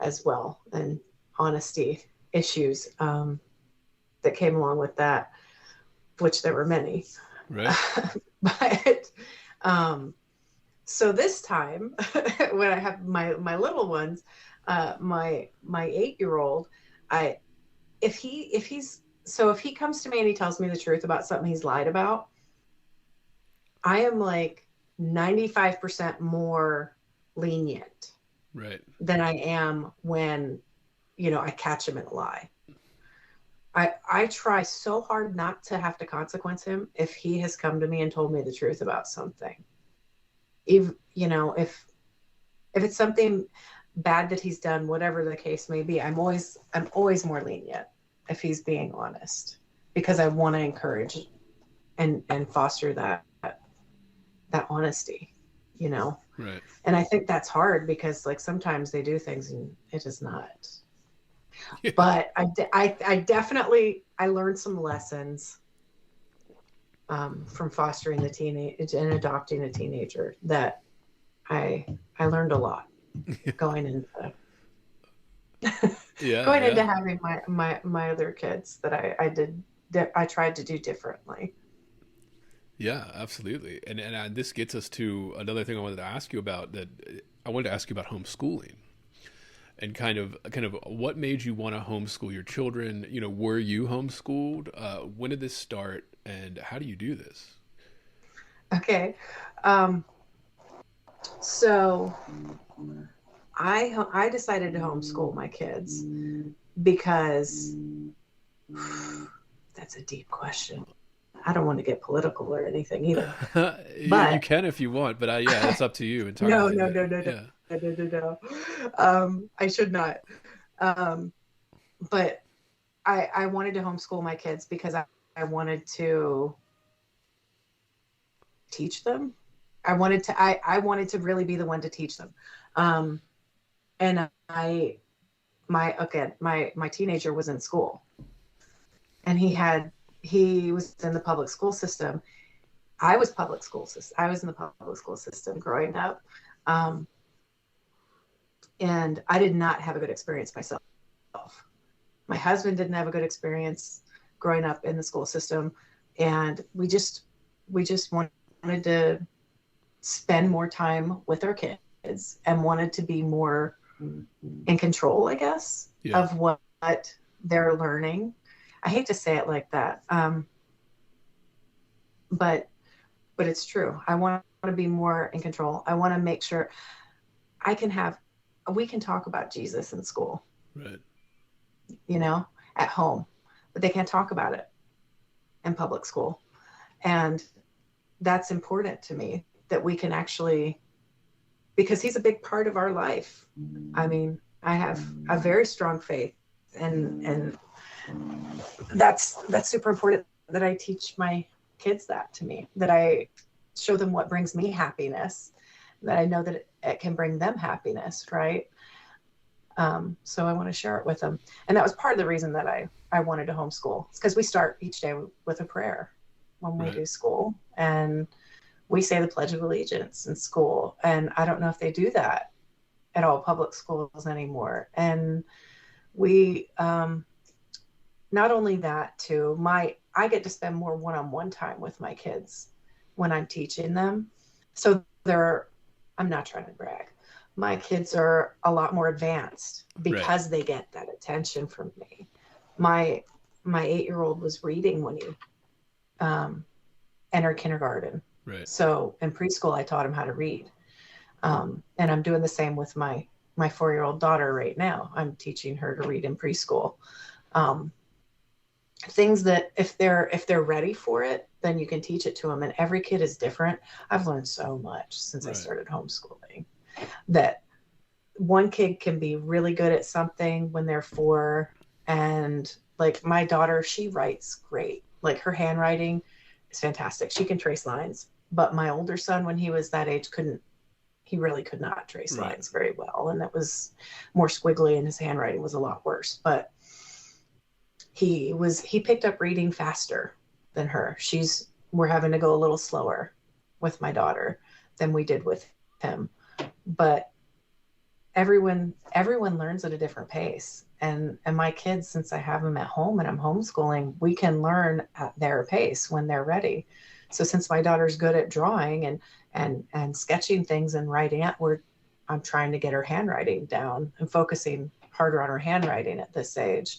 as well, and honesty issues that came along with that, which there were many. Right. But so this time, when I have my little ones, my 8-year-old, if he comes to me and he tells me the truth about something he's lied about, I am like 95% more lenient Right. than I am when, I catch him in a lie. I try so hard not to have to consequence him if he has come to me and told me the truth about something. If it's something bad that he's done, whatever the case may be, I'm always more lenient if he's being honest, because I want to encourage and foster that honesty, Right. And I think that's hard because like sometimes they do things and it is not. Yeah. But I definitely learned some lessons from fostering the teenage and adopting a teenager that I learned a lot going into Yeah. going into Yeah. having my other kids that I tried to do differently. Yeah, absolutely. And this gets us to another thing I wanted to ask you about. That I wanted to ask you about homeschooling and kind of what made you want to homeschool your children. Were you homeschooled? When did this start, and how do you do this? Okay. So I decided to homeschool my kids because that's a deep question. I don't want to get political or anything either. You But can if you want, but yeah, it's up to you no, entirely. no, But no, no, no, yeah, no, no, no, no. I should not. Um, but I wanted to homeschool my kids because I wanted to teach them. I wanted to really be the one to teach them. Um, and my teenager was in school and he was in the public school system. I was in the public school system growing up. And I did not have a good experience myself. My husband didn't have a good experience growing up in the school system. And we just wanted to spend more time with our kids and wanted to be more in control, I guess, yeah, of what they're learning. I hate to say it like that. But it's true. I want to be more in control. I want to make sure we can talk about Jesus in school, right, at home, but they can't talk about it in public school. And that's important to me that we can actually, because he's a big part of our life. I mean, I have a very strong faith and that's super important that I teach my kids that I show them what brings me happiness, that I know that it can bring them happiness, right? So I want to share it with them. And that was part of the reason that I wanted to homeschool. It's because we start each day with a prayer when we right, do school. And we say the Pledge of Allegiance in school. And I don't know if they do that at all public schools anymore. And we, not only that too, I get to spend more one-on-one time with my kids when I'm teaching them. So I'm not trying to brag. My kids are a lot more advanced because they get that attention from me. My 8-year-old was reading when he entered kindergarten. right, So in preschool, I taught him how to read. And I'm doing the same with my 4-year-old daughter right now. I'm teaching her to read in preschool. Things that if they're ready for it, then you can teach it to them. And every kid is different. I've learned so much since I started homeschooling, that one kid can be really good at something when they're 4. And like my daughter, she writes great. Like her handwriting is fantastic. She can trace lines. But my older son, when he was that age, he really could not trace lines very well. And it was more squiggly and his handwriting was a lot worse. But he picked up reading faster than her. We're having to go a little slower with my daughter than we did with him. But everyone learns at a different pace. And my kids, since I have them at home and I'm homeschooling, we can learn at their pace when they're ready. So since my daughter's good at drawing and sketching things and writing it, I'm trying to get her handwriting down and focusing harder on her handwriting at this age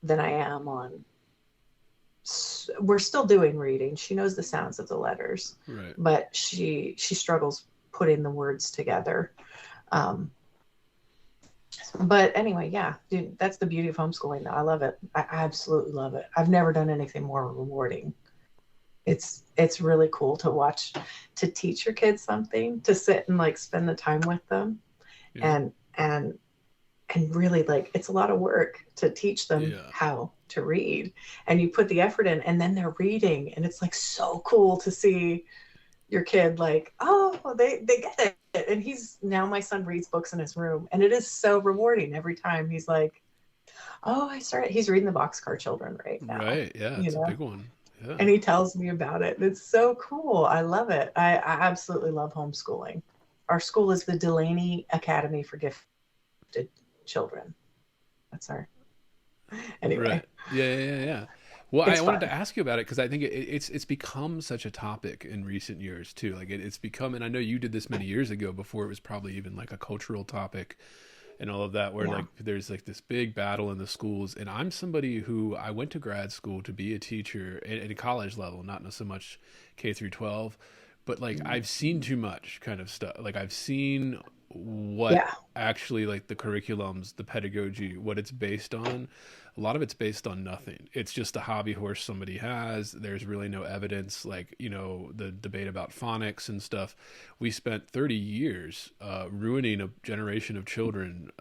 than I am on. We're still doing reading. She knows the sounds of the letters, Right. but she struggles putting the words together. But anyway, yeah, dude, that's the beauty of homeschooling though. I love it. I absolutely love it. I've never done anything more rewarding. It's really cool to watch, to teach your kids something, to sit and like spend the time with them. Yeah. And really, like, it's a lot of work to teach them how to read, and you put the effort in and then they're reading, and it's like so cool to see your kid like, oh, they get it. And now my son reads books in his room, and it is so rewarding every time. He's like, oh, he's reading the Boxcar Children right now. Right. Yeah. It's a big one. Yeah. And he tells me about it. It's so cool. I love it. I absolutely love homeschooling. Our school is the Delaney Academy for Gifted Children. That's our, anyway. Right. Yeah. Well, It's I wanted fun. to ask you about it because I think it's become such a topic in recent years too. Like it's become, and I know you did this many years ago before it was probably even like a cultural topic and all of that, where like there's like this big battle in the schools. And I'm somebody who I went to grad school to be a teacher at a college level, not so much K through 12, but like I've seen too much kind of stuff. Like I've seen what actually like the curriculums, the pedagogy, what it's based on. A lot of it's based on nothing. It's just a hobby horse somebody has. There's really no evidence, like, you know, the debate about phonics and stuff. We spent 30 years ruining a generation of children,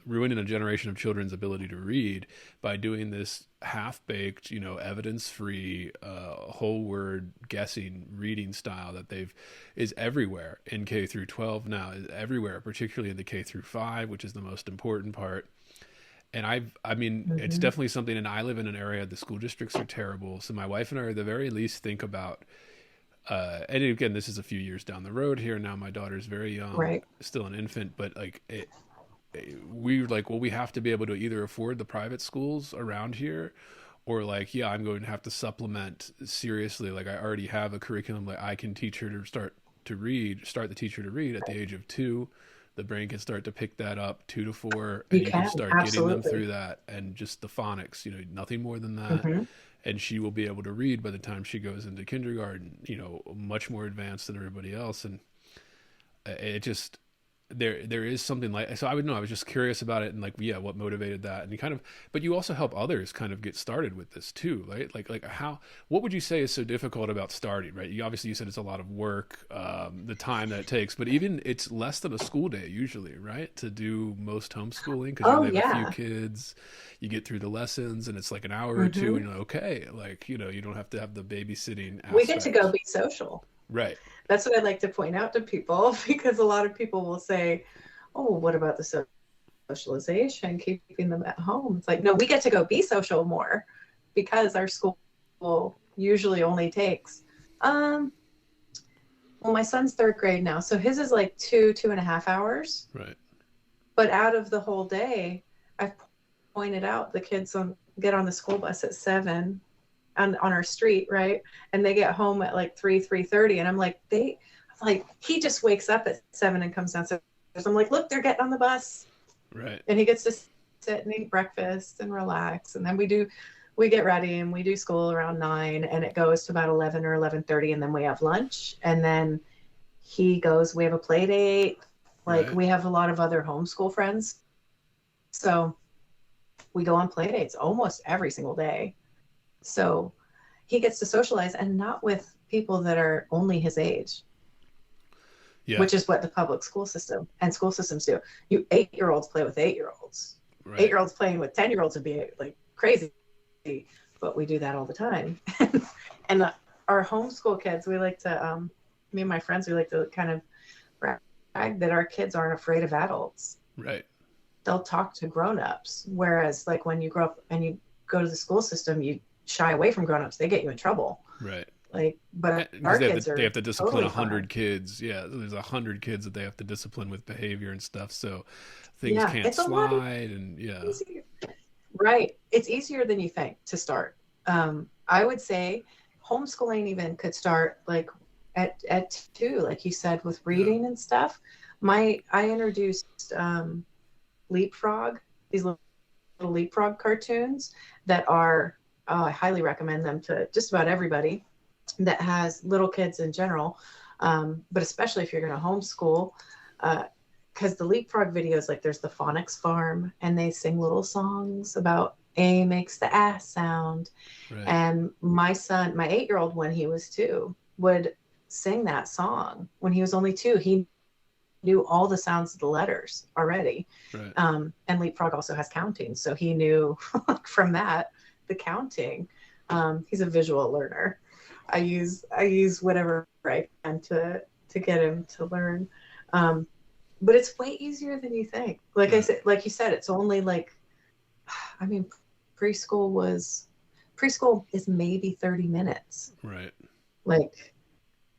ruining a generation of children's ability to read by doing this half-baked, you know, evidence-free, whole word guessing reading style that is everywhere in K through 12 now, is everywhere, particularly in the K through 5, which is the most important part. And I mean, it's definitely something, and I live in an area, the school districts are terrible. So my wife and I, at the very least, think about, and again, this is a few years down the road here. Now my daughter's very young, still an infant, but like we like, well, we have to be able to either afford the private schools around here, or like, yeah, I'm going to have to supplement seriously. Like I already have a curriculum, like I can teach her to start the teacher to read at the age of 2. The brain can start to pick that up 2 to 4, and you can start getting them through that, and just the phonics, you know, nothing more than that. And she will be able to read by the time she goes into kindergarten, you know, much more advanced than everybody else. And it just, there is something like, so I would know, I was just curious about it, and like, yeah, what motivated that. And you kind of, but you also help others kind of get started with this too, right? Like what would you say is so difficult about starting, right? You said it's a lot of work, the time that it takes, but even it's less than a school day usually, right? To do most homeschooling, because you only have a few kids, you get through the lessons, and it's like an hour or two, and you're like, okay, like, you know, you don't have to have the babysitting aspect. We get to go be social. Right. That's what I like to point out to people, because a lot of people will say, oh, what about the socialization, keeping them at home? It's like, no, we get to go be social more, because our school usually only takes, well, my son's 3rd grade now, so his is like 2.5 hours. Right. But out of the whole day, I've pointed out the kids get on the school bus at 7 on our street, right? And they get home at like 3:30, and I'm like, he just wakes up at 7 and comes downstairs. I'm like, look, they're getting on the bus. Right. And he gets to sit and eat breakfast and relax. And then we get ready and we do school around 9, and it goes to about 11 or 11:30, and then we have lunch, and then we have a play date. Like we have a lot of other homeschool friends. So we go on play dates almost every single day. So he gets to socialize, and not with people that are only his age, which is what the public school system and school systems do. 8-year-olds play with 8-year-olds. Right. 8-year-olds playing with 10-year-olds would be like crazy, but we do that all the time. And our homeschool kids, we like to, me and my friends, we like to kind of brag that our kids aren't afraid of adults. Right. They'll talk to grown-ups, whereas like when you grow up and you go to the school system, shy away from grown-ups. They get you in trouble. Right. Like, but Because our kids they are have to discipline totally 100 fine. kids. Yeah, there's 100 kids that they have to discipline with behavior and stuff. So things Yeah, can't it's a lot slide, and yeah, easier. Right. It's easier than you think to start. I would say homeschooling even could start like at two, like you said, with yeah, reading and stuff. I introduced Leapfrog, these little Leapfrog cartoons that are, oh, I highly recommend them to just about everybody that has little kids in general, but especially if you're going to homeschool. Because the Leapfrog videos, like there's the Phonics Farm, and they sing little songs about A makes the ass sound. right, And my son, my 8-year-old, when he was 2, would sing that song. When he was only 2, he knew all the sounds of the letters already. right, And Leapfrog also has counting. So he knew from that the counting. He's a visual learner. I use whatever I can to get him to learn. Um, but it's way easier than you think. Like I right, said, like you said, it's only like, I mean, preschool was preschool is maybe 30 minutes. right. Like,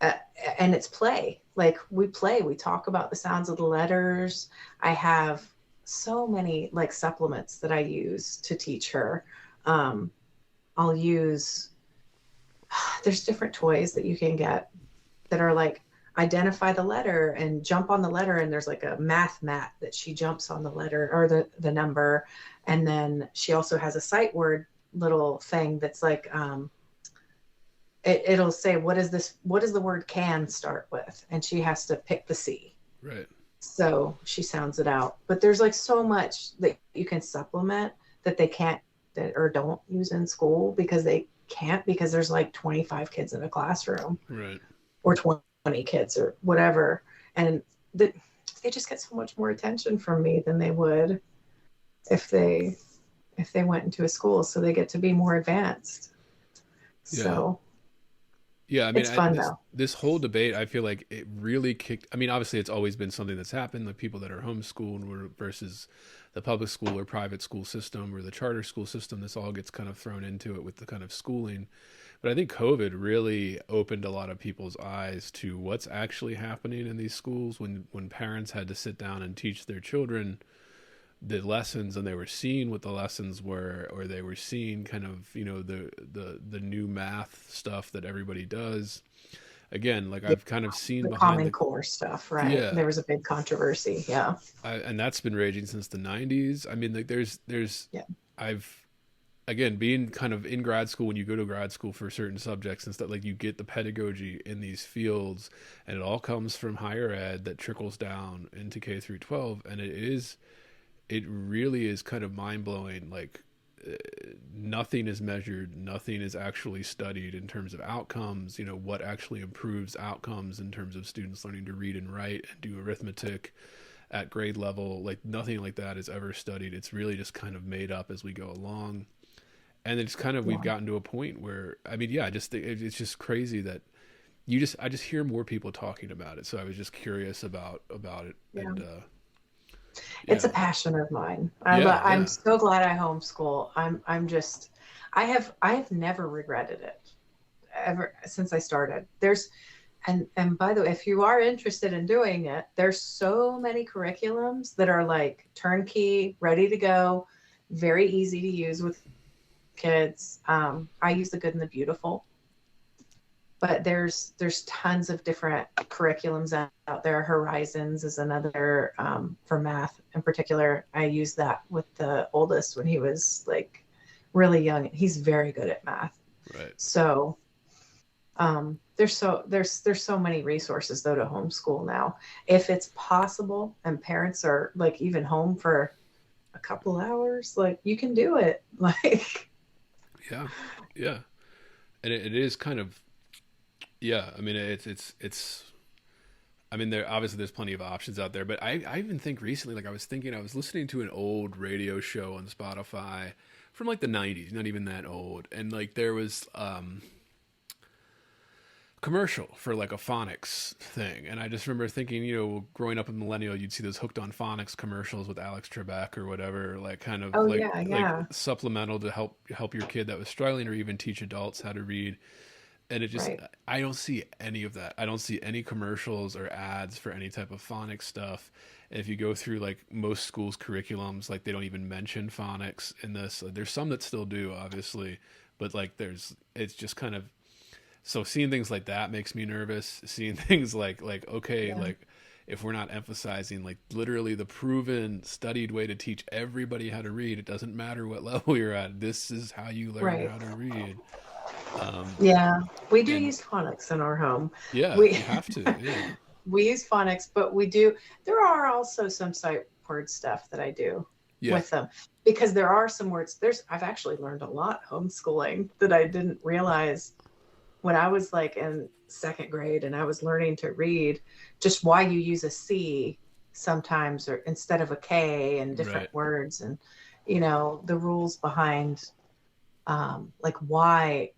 uh, and it's play. Like we play, we talk about the sounds of the letters. I have so many like supplements that I use to teach her. Um, I'll use, there's different toys that you can get that are like identify the letter and jump on the letter, and there's like a math mat that she jumps on the letter or the number, and then she also has a sight word little thing that's like it'll say what does the word can start with, and she has to pick the C. Right. So she sounds it out. But there's like so much that you can supplement that they can't that or don't use in school because they can't, because there's like 25 kids in a classroom Right. or 20 kids or whatever. And the, they just get so much more attention from me than they would if they went into a school. So they get to be more advanced. Yeah. So Yeah, I mean, it's fun this though. whole debate, I feel like it really kicked. I mean, obviously, it's always been something that's happened. The people that are homeschooled versus the public school or private school system or the charter school system. This all gets kind of thrown into it with the kind of schooling. But I think COVID really opened a lot of people's eyes to what's actually happening in these schools when parents had to sit down and teach their children the lessons, and they were seeing what the lessons were, or they were seeing kind of, the new math stuff that everybody does. Again, like Yeah, I've kind of seen the behind Common the, Core stuff, right? yeah, There was a big controversy. Yeah. and that's been raging since the 90s. I mean, like there's Yeah. I've again being kind of in grad school, when you go to grad school for certain subjects and stuff, like you get the pedagogy in these fields, and it all comes from higher ed that trickles down into K through 12, and it really is kind of mind blowing. Like nothing is measured, nothing is actually studied in terms of outcomes. What actually improves outcomes in terms of students learning to read and write and do arithmetic at grade level. Like nothing like that is ever studied. It's really just kind of made up as we go along. And it's kind of, we've Yeah. gotten to a point where, I mean, yeah, it's just crazy that I just hear more people talking about it. So I was just curious about it. Yeah. And It's yeah, a passion of mine. yeah, I'm yeah, so glad I homeschool. I'm just I have never regretted it ever since I started. And by the way, if you are interested in doing it, there's so many curriculums that are like turnkey, ready to go, very easy to use with kids. I use the good and the beautiful, but there's tons of different curriculums out there. Horizons is another, for math in particular. I used that with the oldest when he was like really young. He's very good at math. right. So there's so many resources though to homeschool now. If it's possible and parents are like even home for a couple hours, like you can do it. Like Yeah, yeah. And it is kind of, yeah. I mean, it's. I mean, there's plenty of options out there, but I even think recently, like I was listening to an old radio show on Spotify from like the '90s, not even that old, and like there was commercial for like a phonics thing, and I just remember thinking, growing up in millennial, you'd see those hooked on phonics commercials with Alex Trebek or whatever, like kind of Oh like yeah, like yeah. supplemental to help your kid that was struggling, or even teach adults how to read. And it just, Right. I don't see any of that. I don't see any commercials or ads for any type of phonics stuff. And if you go through like most schools curriculums, like they don't even mention phonics in this. There's some that still do, obviously, but like it's just kind of, so seeing things like that makes me nervous. Seeing things like okay, Yeah. like if we're not emphasizing like literally the proven studied way to teach everybody how to read, it doesn't matter what level you're at. This is how you learn Right. how to read. Yeah. We do And use phonics in our home. yeah, We you have to. Yeah. we use phonics, but we do. There are also some sight word stuff that I do Yeah. with them because there are some words. I've actually learned a lot homeschooling that I didn't realize when I was like in second grade and I was learning to read, just why you use a C sometimes or instead of a K and different Right. words, and the rules behind like why,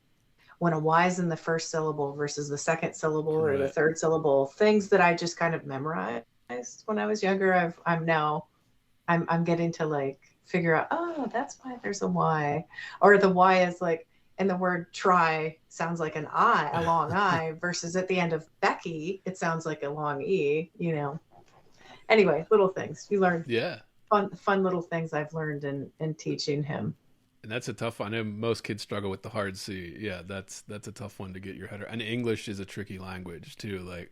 when a Y is in the first syllable versus the second syllable or the Right. third syllable, things that I just kind of memorized when I was younger. I'm getting to like figure out, oh, that's why there's a Y. Or the Y is like, and the word try sounds like an I, a long I, versus at the end of Becky, it sounds like a long E. Anyway, little things. You learn Yeah. fun little things I've learned in teaching him. And that's a tough one. I know most kids struggle with the hard C. Yeah, that's a tough one to get your head around. And English is a tricky language too. Like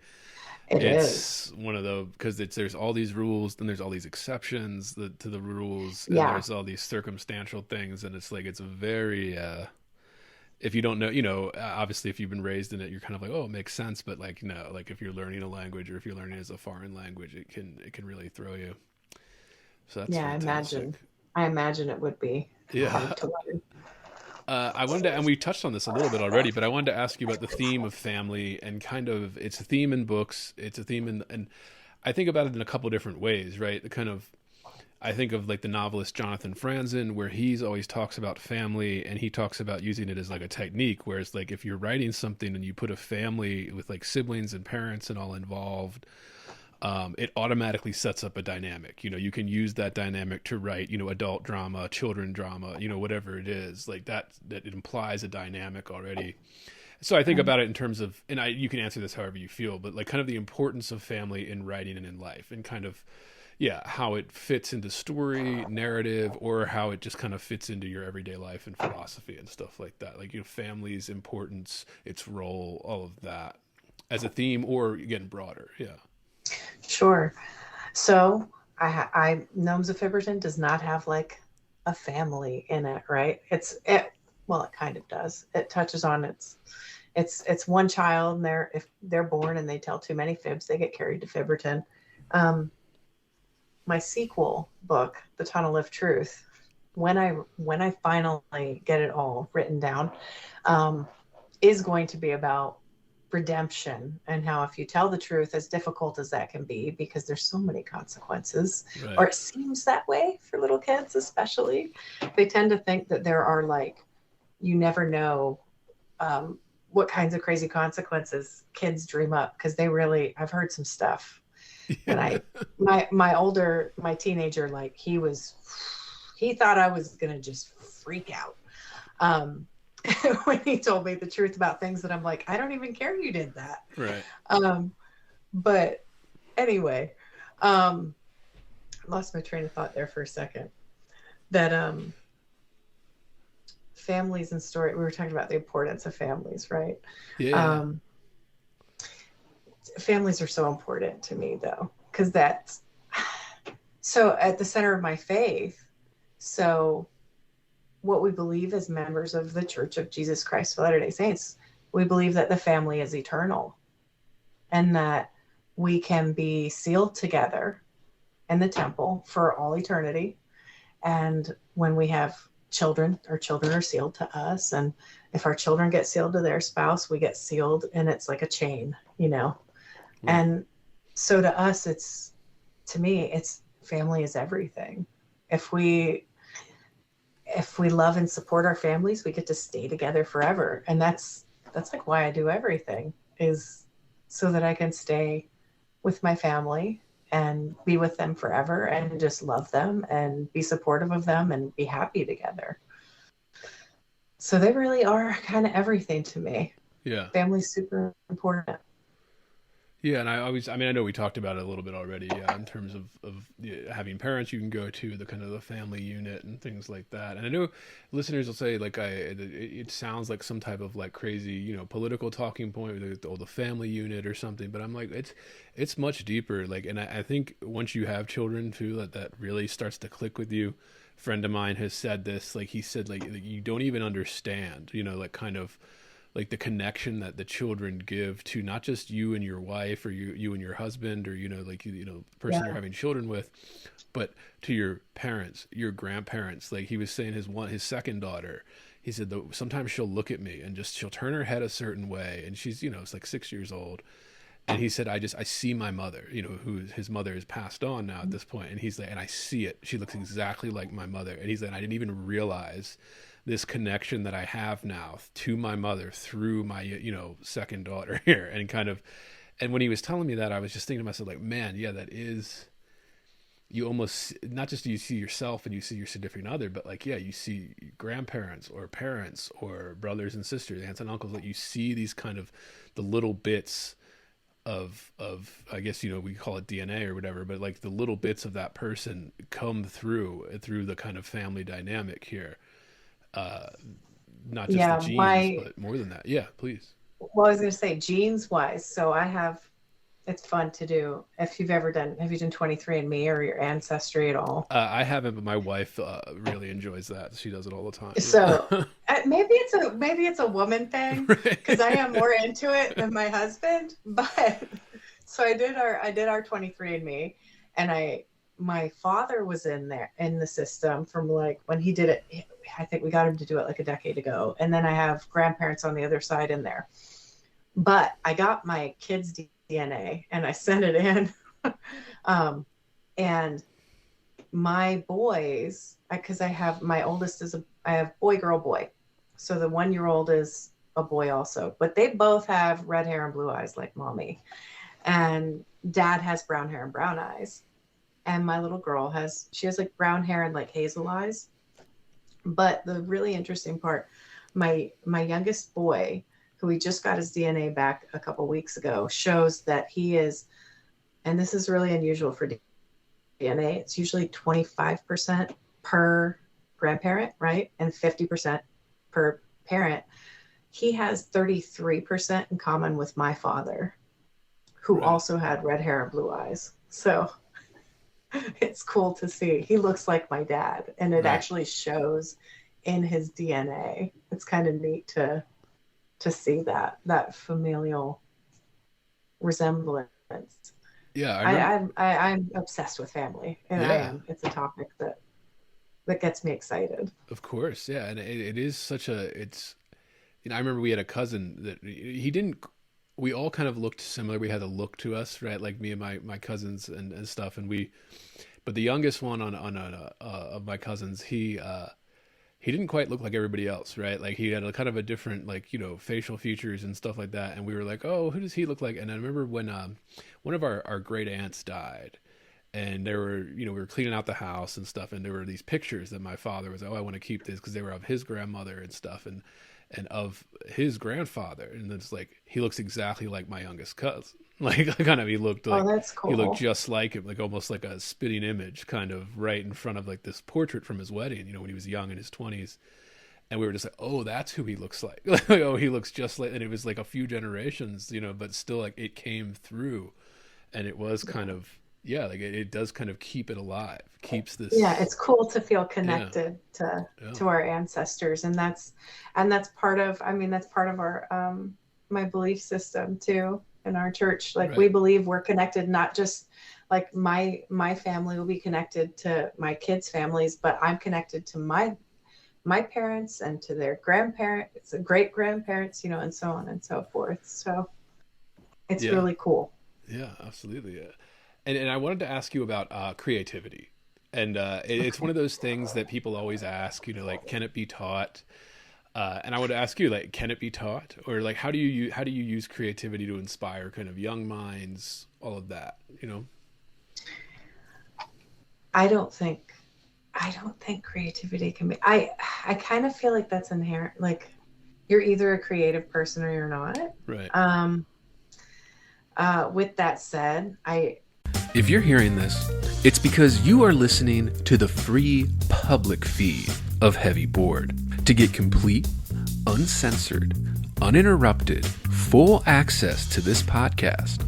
It is. it's one of those because there's all these rules, then there's all these exceptions to the rules, and Yeah. there's all these circumstantial things, and it's like it's very if you don't know, obviously if you've been raised in it, you're kind of like, oh, it makes sense. But like, no, like if you're learning a language or if you're learning as a foreign language, it can really throw you. So that's Yeah, fantastic. I imagine it would be Yeah. hard to learn. I wanted to, and we touched on this a little bit already, but I wanted to ask you about the theme of family and kind of it's a theme in books, it's a theme in, and I think about it in a couple different ways, right? The kind of, I think of like the novelist Jonathan Franzen, where he's always talks about family and he talks about using it as like a technique. Whereas like if you're writing something and you put a family with like siblings and parents and all involved, it automatically sets up a dynamic. You can use that dynamic to write, adult drama, children drama, whatever it is like that it implies a dynamic already. So I think Right. about it in terms of, and you can answer this however you feel, but like kind of the importance of family in writing and in life and kind of, yeah, how it fits into story, narrative, or how it just kind of fits into your everyday life and philosophy and stuff like that. Like, family's importance, its role, all of that as a theme or again, broader. Yeah. Sure. So Gnomes of Fibberton does not have like a family in it, right? Well, it kind of does. It touches on it's one child, and if they're born and they tell too many fibs, they get carried to Fibberton. My sequel book, The Tunnel of Truth, when I finally get it all written down, is going to be about redemption and how if you tell the truth, as difficult as that can be, because there's so many consequences, or Right. it seems that way for little kids especially, they tend to think that there are like, you never know what kinds of crazy consequences kids dream up, because I've heard some stuff. And my teenager, like he thought I was gonna just freak out um when he told me the truth about things that I'm like, I don't even care you did that. Right. um but anyway, lost my train of thought there for a second. That families and story, we were talking about the importance of families, right? Yeah. um Families are so important to me though, because that's so at the center of my faith. So what we believe as members of the Church of Jesus Christ of Latter-day Saints, we believe that the family is eternal and that we can be sealed together in the temple for all eternity. And when we have children, our children are sealed to us. And if our children get sealed to their spouse, we get sealed, and it's like a chain. Right. And so to us, to me, it's family is everything. If we love and support our families, we get to stay together forever. And that's like why I do everything. is so that I can stay with my family and be with them forever and just love them and be supportive of them and be happy together. So they really are kind of everything to me. Yeah. Family's super important. Yeah, and I mean, I know we talked about it a little bit already, yeah, in terms of having parents you can go to, the kind of the family unit and things like that. And I know listeners will say, like, it sounds like some type of like crazy, political talking point, or the family unit or something. But I'm like, it's much deeper. Like, and I think once you have children too, that really starts to click with you. A friend of mine has said this, like he said, like you don't even understand, like kind of like the connection that the children give to not just you and your wife, or you and your husband, or like the person Yeah. you're having children with, but to your parents, your grandparents. Like he was saying, his second daughter, he said sometimes she'll look at me and she'll turn her head a certain way, and she's it's like 6 years old, and he said, I see my mother, who his mother has passed on now at this point, and he's like, and I see it, she looks exactly like my mother, and he's like, I didn't even realize this connection that I have now to my mother through my, second daughter here. And when he was telling me that, I was just thinking to myself, like, man, yeah, that is, you almost, not just do you see yourself and you see your significant other, but like, yeah, you see grandparents or parents or brothers and sisters, aunts and uncles, like you see these kind of the little bits of I guess, we call it DNA or whatever, but like the little bits of that person come through the kind of family dynamic here. Not just the Yeah, genes, but more than that. Yeah, please. well, I was going to say genes wise. So it's fun to do. If you've ever have you done 23andMe or your ancestry at all? I haven't, but my wife really enjoys that. She does it all the time. So maybe it's a woman thing, because I am more into it than my husband. But so I did our 23andMe, and my father was in the system from like when he did it. I think we got him to do it like a decade ago, and then I have grandparents on the other side in there. But I got my kids' DNA and I sent it in, and my boys, because I have my oldest I have boy, girl, boy. So the 1-year-old is a boy also, but they both have red hair and blue eyes like mommy. And dad has brown hair and brown eyes. And my little girl has like brown hair and like hazel eyes. But the really interesting part, my youngest boy, who we just got his DNA back a couple weeks ago, shows that he is, and this is really unusual for DNA, it's usually 25% per grandparent, right? And 50% per parent. He has 33% in common with my father, who also had red hair and blue eyes. So it's cool to see. He looks like my dad, and it actually shows in his DNA. It's kind of neat to see that familial resemblance. Yeah, I'm obsessed with family, and I am. It's a topic that gets me excited. Of course, yeah, and it is such a. It's, I remember we had a cousin that he didn't. We all kind of looked similar. We had a look to us, right? Like me and my cousins and stuff, but the youngest one of my cousins, he didn't quite look like everybody else, right? Like he had a kind of a different, like, facial features and stuff like that. And we were like, oh, who does he look like? And I remember when one of our great aunts died, and there were, we were cleaning out the house and stuff, and there were these pictures that my father was, oh, I want to keep this, because they were of his grandmother and stuff, and of his grandfather. And it's like, he looks exactly like my youngest cousin. Like, kind of, he looked like, that's cool. He looked just like him, like almost like a spitting image, kind of right in front of like this portrait from his wedding, when he was young in his 20s. And we were just like, oh, that's who he looks like. Like, oh, he looks just like, and it was like a few generations, but still, like, it came through, and it was kind of, yeah, like it does kind of keep it alive, keeps this. Yeah, it's cool to feel connected to our ancestors, and that's part of. I mean, that's part of our my belief system too in our church. Like, we believe we're connected, not just like my family will be connected to my kids' families, but I'm connected to my parents and to their grandparents, great grandparents, and so on and so forth. So it's really cool. Yeah, absolutely. Yeah. And I wanted to ask you about creativity. And it's one of those things that people always ask, like, can it be taught? And I want to ask you, like, can it be taught, or like, how do you use creativity to inspire kind of young minds, all of that, you know? I don't think creativity can be. I kind of feel like that's inherent. Like you're either a creative person or you're not. Right. With that said, If you're hearing this, it's because you are listening to the free public feed of Heavy Board. To get complete, uncensored, uninterrupted, full access to this podcast,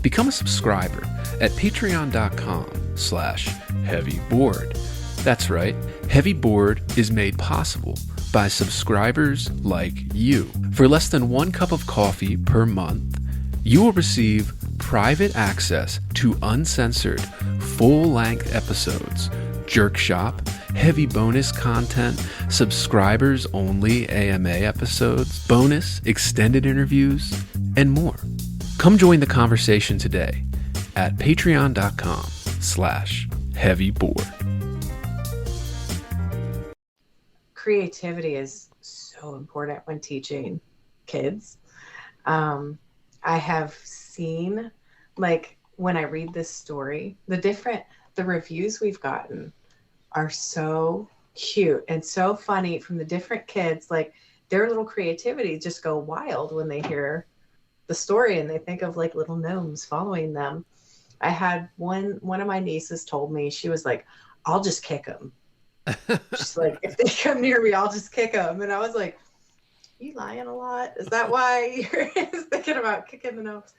become a subscriber at patreon.com/heavyboard. That's right, Heavy Board is made possible by subscribers like you. For less than 1 cup of coffee per month, you will receive private access to uncensored, full-length episodes, Jerk Shop, heavy bonus content, subscribers-only AMA episodes, bonus extended interviews, and more. Come join the conversation today at patreon.com/heavyboard. creativity is so important when teaching kids. I have seen, like, when I read this story, the reviews we've gotten are so cute and so funny from the different kids. Like, their little creativity just go wild when they hear the story and they think of like little gnomes following them. I had one of my nieces told me, she was like, I'll just kick them. She's like, if they come near me, I'll just kick them. And I was like, you lying a lot? Is that why you're thinking about kicking the gnomes?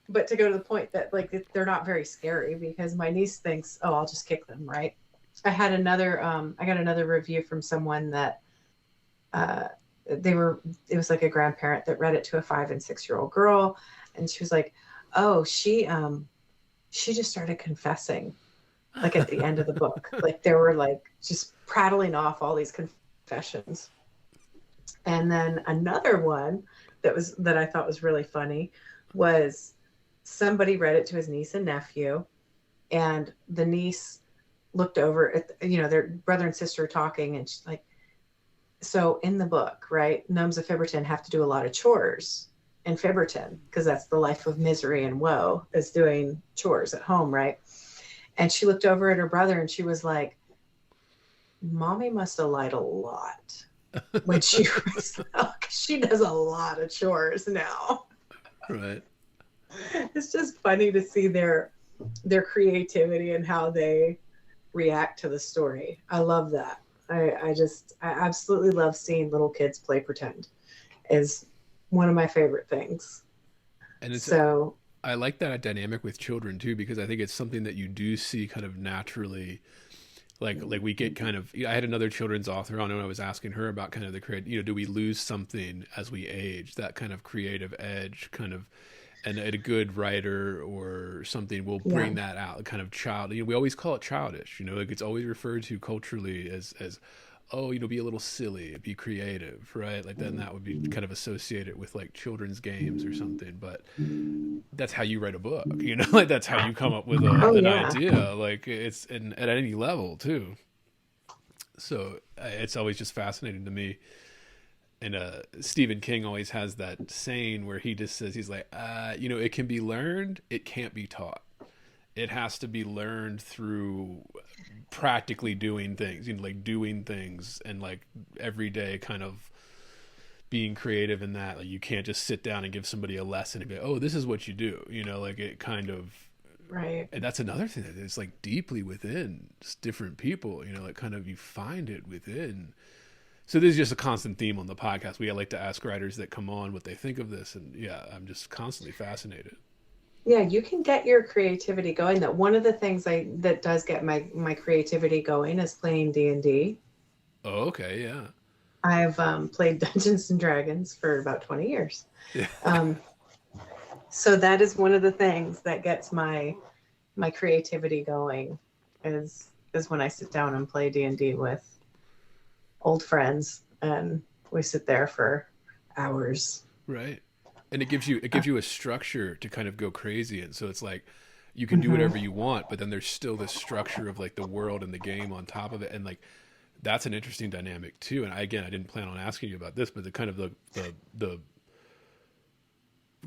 But to go to the point that, like, they're not very scary, because my niece thinks, oh, I'll just kick them, right? I got another review from someone that it was like a grandparent that read it to a 5 and 6-year-old girl, and she was like, oh, she just started confessing, like, at the end of the book. Like, they were like just prattling off all these confessions. And then another one that I thought was really funny was somebody read it to his niece and nephew, and the niece looked over at, their brother and sister talking, and she's like, so in the book, right, gnomes of Fibberton have to do a lot of chores in Fibberton, because that's the life of misery and woe, is doing chores at home, right? And she looked over at her brother and she was like, Mommy must have lied a lot when she was, she does a lot of chores now. Right. It's just funny to see their creativity and how they react to the story. I love that. I absolutely love seeing little kids play pretend. Is one of my favorite things. And so I like that dynamic with children too, because I think it's something that you do see kind of naturally. Like we get kind of, I had another children's author on, and I was asking her about kind of the creative, do we lose something as we age, that kind of creative edge kind of, and a good writer or something will bring that out, kind of child, we always call it childish, like it's always referred to culturally as, oh, be a little silly, be creative, right? Like then that would be kind of associated with like children's games or something. But that's how you write a book, like that's how you come up with an idea. Like it's at any level too. So it's always just fascinating to me. And Stephen King always has that saying where he just says, he's like, it can be learned, it can't be taught. It has to be learned through practically doing things, like doing things and like every day kind of being creative in that. Like you can't just sit down and give somebody a lesson and be, oh, this is what you do, like it kind of, right. And that's another thing that is like deeply within just different people, like kind of you find it within. So this is just a constant theme on the podcast. We like to ask writers that come on what they think of this. And yeah, I'm just constantly fascinated. Yeah, you can get your creativity going. That one of the things that does get my creativity going is playing D&D. Oh, okay, yeah. I've played Dungeons and Dragons for about 20 years. Yeah. So that is one of the things that gets my creativity going is when I sit down and play D&D with old friends, and we sit there for hours. Right. And it gives you a structure to kind of go crazy in. So it's like you can do whatever you want, but then there's still this structure of like the world and the game on top of it. And like That's an interesting dynamic too. And again, I didn't plan on asking you about this, but the kind of the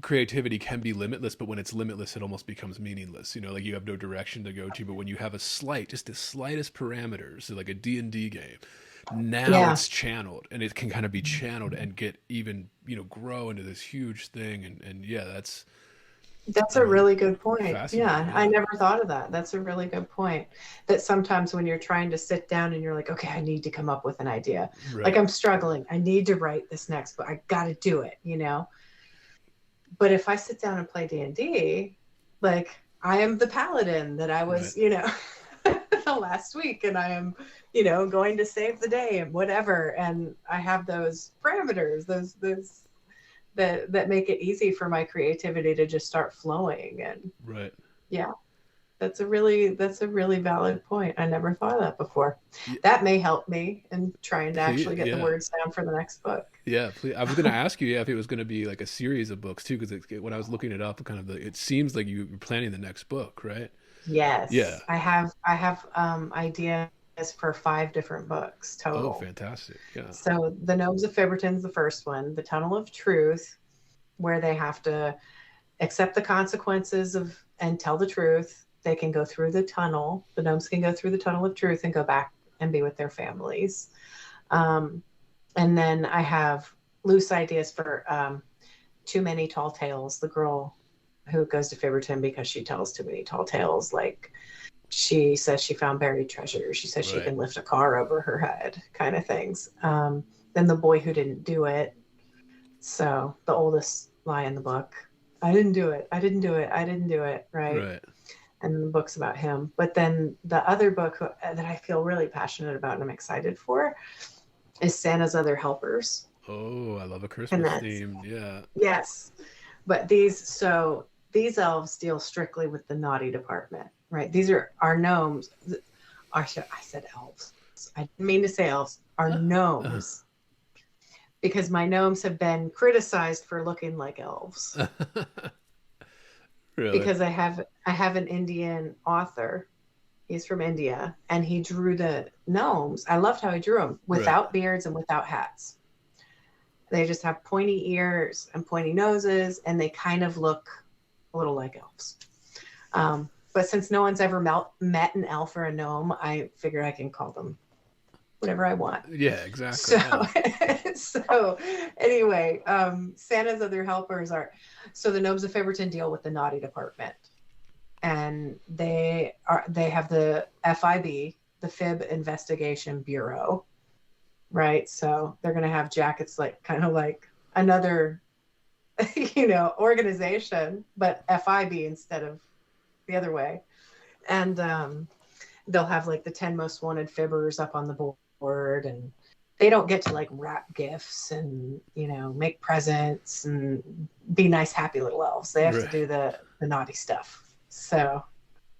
creativity can be limitless, but when it's limitless, it almost becomes meaningless. You know, like you have no direction to go to, but when you have just the slightest parameters, so like a D&D game, now Yeah, it's channeled, and it can kind of be channeled and get even, grow into this huge thing. And yeah, that's I a mean, really good point. fascinating. Yeah, I Yeah. never thought of that. That's a really good point. That sometimes when you're trying to sit down and you're like, okay, I need to come up with an idea. Like Right. I'm struggling. I need to write this next, but I got to do it, you know? But if I sit down and play D&D, like I am the paladin that I Right. was, last week, and I am, going to save the day and whatever. And I have those parameters, those that make it easy for my creativity to just start flowing. And Right. yeah, that's a really valid point. I never thought of that before. Yeah, That may help me in trying to actually get the yeah. words down for the next book. Yeah, please. I was going to ask you, yeah, if it was going to be like a series of books too, because when I was looking it up, it seems like you're planning the next book, right? Yeah. Yes, I have ideas for 5 different books Oh, total. fantastic. Yeah. So the Gnomes of Fibberton's the first one, the Tunnel of Truth, where they have to accept the consequences of and tell the truth. They can go through the tunnel. The gnomes can go through the tunnel of truth and go back and be with their families. Um, and then I have loose ideas for Too Many Tall Tales, the girl who goes to Fibberton because she tells too many tall tales. Like she says she found buried treasure. She says she Right. can lift a car over her head, kind of things. Then the boy who didn't do it. So the oldest lie in the book. I didn't do it. I didn't do it. I didn't do it. Right. Right. And the book's about him. But then the other book that I feel really passionate about and I'm excited for is Santa's Other Helpers. Oh, I love a And Christmas that's, theme. Yeah. yes. But these elves deal strictly with the naughty department, right? These are our gnomes. I said elves. I didn't mean to say elves. Our gnomes, because my gnomes have been criticized for looking like elves. Really? Because I have an Indian author. He's from India, and he drew the gnomes. I loved how he drew them Right. without beards and without hats. They just have pointy ears and pointy noses, and they kind of look a little like elves. But since no one's ever met an elf or a gnome, I figure I can call them whatever I want. Yeah, exactly. So, Yeah. so anyway, Santa's Other Helpers are so the gnomes of Faverton deal with the naughty department, and they have the FIB, the Fib Investigation Bureau, right? So they're gonna have jackets like kind of like another, organization, but FIB instead of the other way, and they'll have like the 10 most wanted fibbers up on the board, and they don't get to like wrap gifts and make presents and be nice happy little elves. They have to Right. do the naughty stuff. So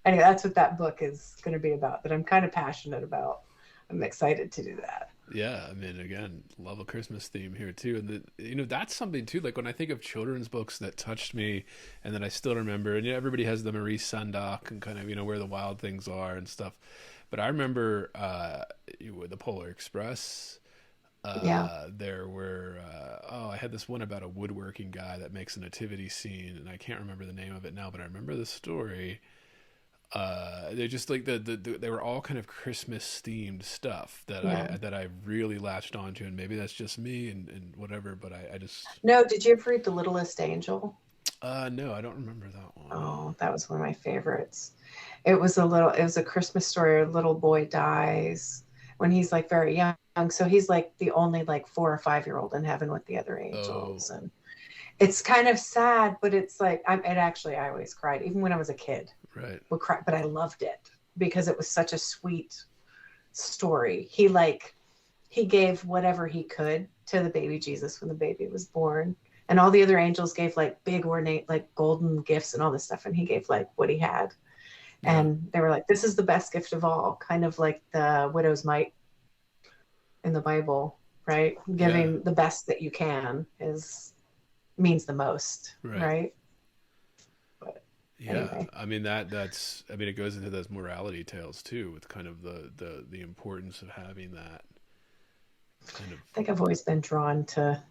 anyway, that's what that book is going to be about, that I'm kind of passionate about. I'm excited to do that. Yeah, I mean, again, love a Christmas theme here too, and that's something too. Like when I think of children's books that touched me, and that I still remember, and everybody has the Marie Sundock and kind of where the wild things are and stuff, but I remember with the Polar Express. Yeah. There were I had this one about a woodworking guy that makes a nativity scene, and I can't remember the name of it now, but I remember the story. They're just like they were all kind of Christmas themed stuff that Yeah. I really latched onto, and maybe that's just me and whatever, but I just No, did you ever read The Littlest Angel? no, I don't remember that one. Oh, that was one of my favorites. It was a Christmas story. A little boy dies when he's like very young. So he's like the only like 4 or 5 year old in heaven with the other Oh, angels. And it's kind of sad, but it's like, I always cried, even when I was a kid, right. would cry, but I loved it because it was such a sweet story. He gave whatever he could to the baby Jesus when the baby was born. And all the other angels gave like big ornate, like golden gifts and all this stuff. And he gave like what he had. Yeah. And they were like, this is the best gift of all, kind of like the widow's mite in the Bible, right? Giving the best that you can means the most, Right. right? But Yeah, Anyway, I mean that's I mean it goes into those morality tales too, with kind of the importance of having that kind of. I think I've always been drawn to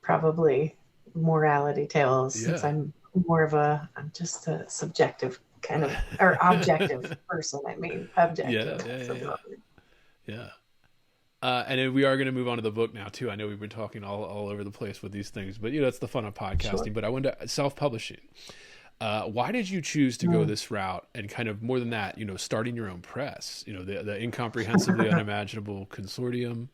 probably morality tales since Yeah, I'm just a subjective kind of, or objective person. I mean, yeah, objective. yeah, That's yeah, the yeah, word. yeah. And then we are going to move on to the book now too. I know we've been talking all over the place with these things, but that's the fun of Sure. podcasting. But I wanted to self-publishing. Why did you choose to go Mm. this route, and kind of more than that, starting your own press? The incomprehensibly unimaginable consortium.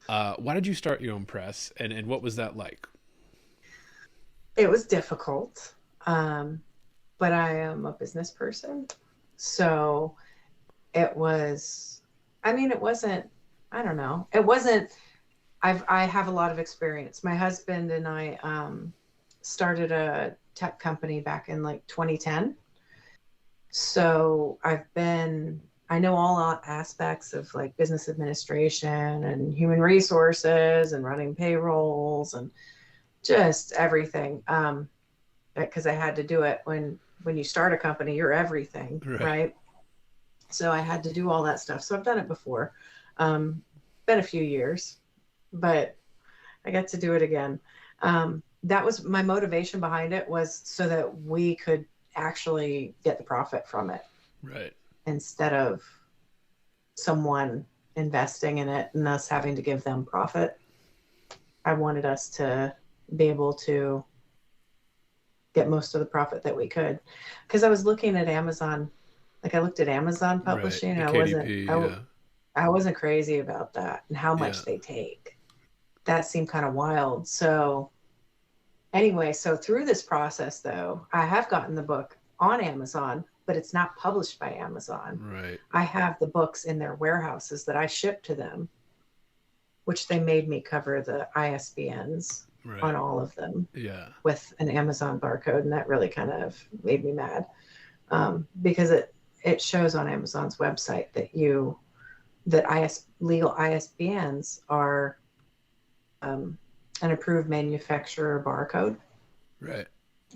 Why did you start your own press, and what was that like? It was difficult, but I am a business person. So it was, I mean, it wasn't, I don't know. It wasn't, I have a lot of experience. My husband and I started a tech company back in like 2010. So I know all aspects of like business administration and human resources and running payrolls and just everything. Because I had to do it when you start a company, you're everything, Right, right? So I had to do all that stuff. So I've done it before. Been a few years, but I got to do it again. That was my motivation behind it, was so that we could actually get the profit from it right, instead of someone investing in it and us having to give them profit. I wanted us to be able to get most of the profit that we could. Because I was looking at Amazon, like I looked at Amazon right. publishing, The and KDP, yeah, I wasn't crazy about that and how yeah, much they take. That seemed kind of wild. So anyway, so through this process though, I have gotten the book on Amazon, but it's not published by Amazon. right, I have the books in their warehouses that I ship to them, which they made me cover the ISBNs right, on all of them yeah, with an Amazon barcode, and that really kind of made me mad, because it shows on Amazon's website that legal ISBNs are an approved manufacturer barcode, right,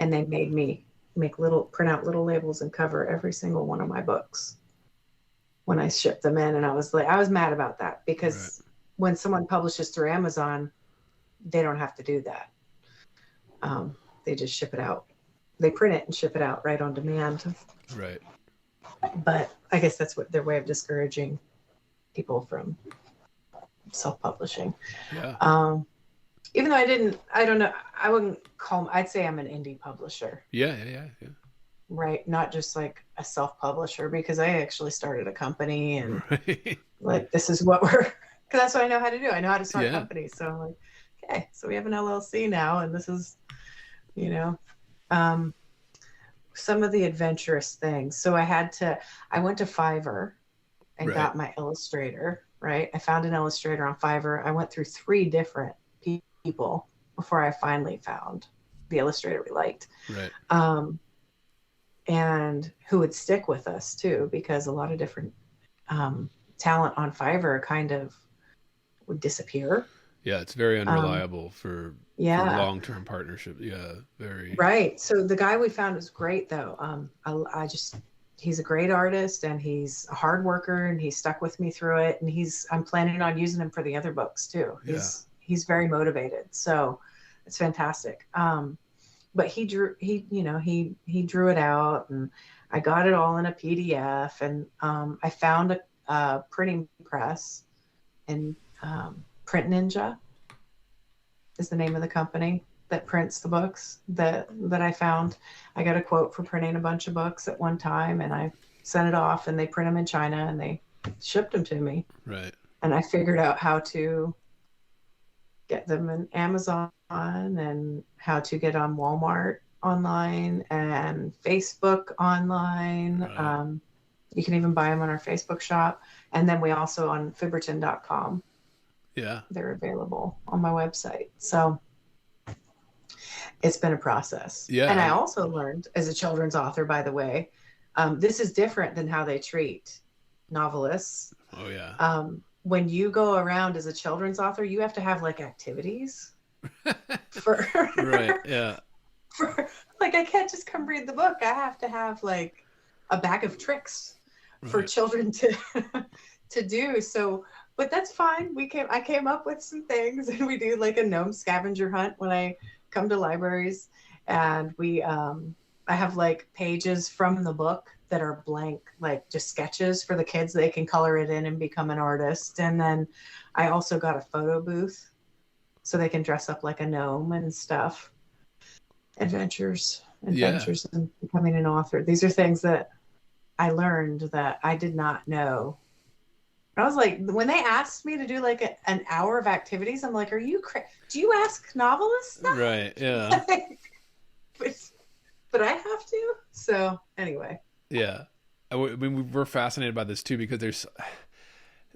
and they made me print out little labels and cover every single one of my books when I shipped them in. And I was mad about that, right, because when someone publishes through Amazon, they don't have to do that. They just ship it out. They print it and ship it out right on demand. right. But I guess that's what their way of discouraging people from self-publishing. Yeah, Even though I don't know, I'd say I'm an indie publisher, yeah, yeah, yeah, yeah. right? Not just like a self-publisher, because I actually started a company, and Right. like, this is what because that's what I know how to do. I know how to start Yeah. companies. So I'm like, okay, so we have an LLC now, and this is, you know, um, some of the adventurous things. So I went to Fiverr and Right. got my illustrator, right? I found an illustrator on Fiverr. I went through 3 different people before I finally found the illustrator we liked, Right. and who would stick with us too, because a lot of different talent on Fiverr kind of would disappear. Yeah, it's very Um, unreliable for yeah, long-term partnership. Yeah, very. right. So the guy we found was great though. He's a great artist, and he's a hard worker, and he stuck with me through it. And I'm planning on using him for the other books too. Yeah. He's very motivated. So it's fantastic. But he drew it out, and I got it all in a PDF, and I found a printing press, and Print Ninja is the name of the company that prints the books that I found. I got a quote for printing a bunch of books at one time, and I sent it off, and they print them in China, and they shipped them to me. Right. And I figured out how to get them in Amazon, and how to get on Walmart online and Facebook online. Right. You can even buy them on our Facebook shop. And then we also on Fiberton.com. Yeah. They're available on my website. So it's been a process. Yeah. And I also learned, as a children's author, by the way, this is different than how they treat novelists. Oh yeah. When you go around as a children's author, you have to have like activities for Right. Yeah. Like, I can't just come read the book. I have to have like a bag of tricks for Right. children to to do. So, but that's fine. I came up with some things, and we do like a gnome scavenger hunt when I come to libraries, and I have like pages from the book that are blank, like just sketches for the kids. They can color it in and become an artist. And then I also got a photo booth so they can dress up like a gnome and stuff. Adventures, Yeah. adventures in becoming an author. These are things that I learned that I did not know. I was like, when they asked me to do like an hour of activities, I'm like, do you ask novelists Right. Yeah. that? but, but I have to. So anyway, Yeah. I mean, we're fascinated by this too because there's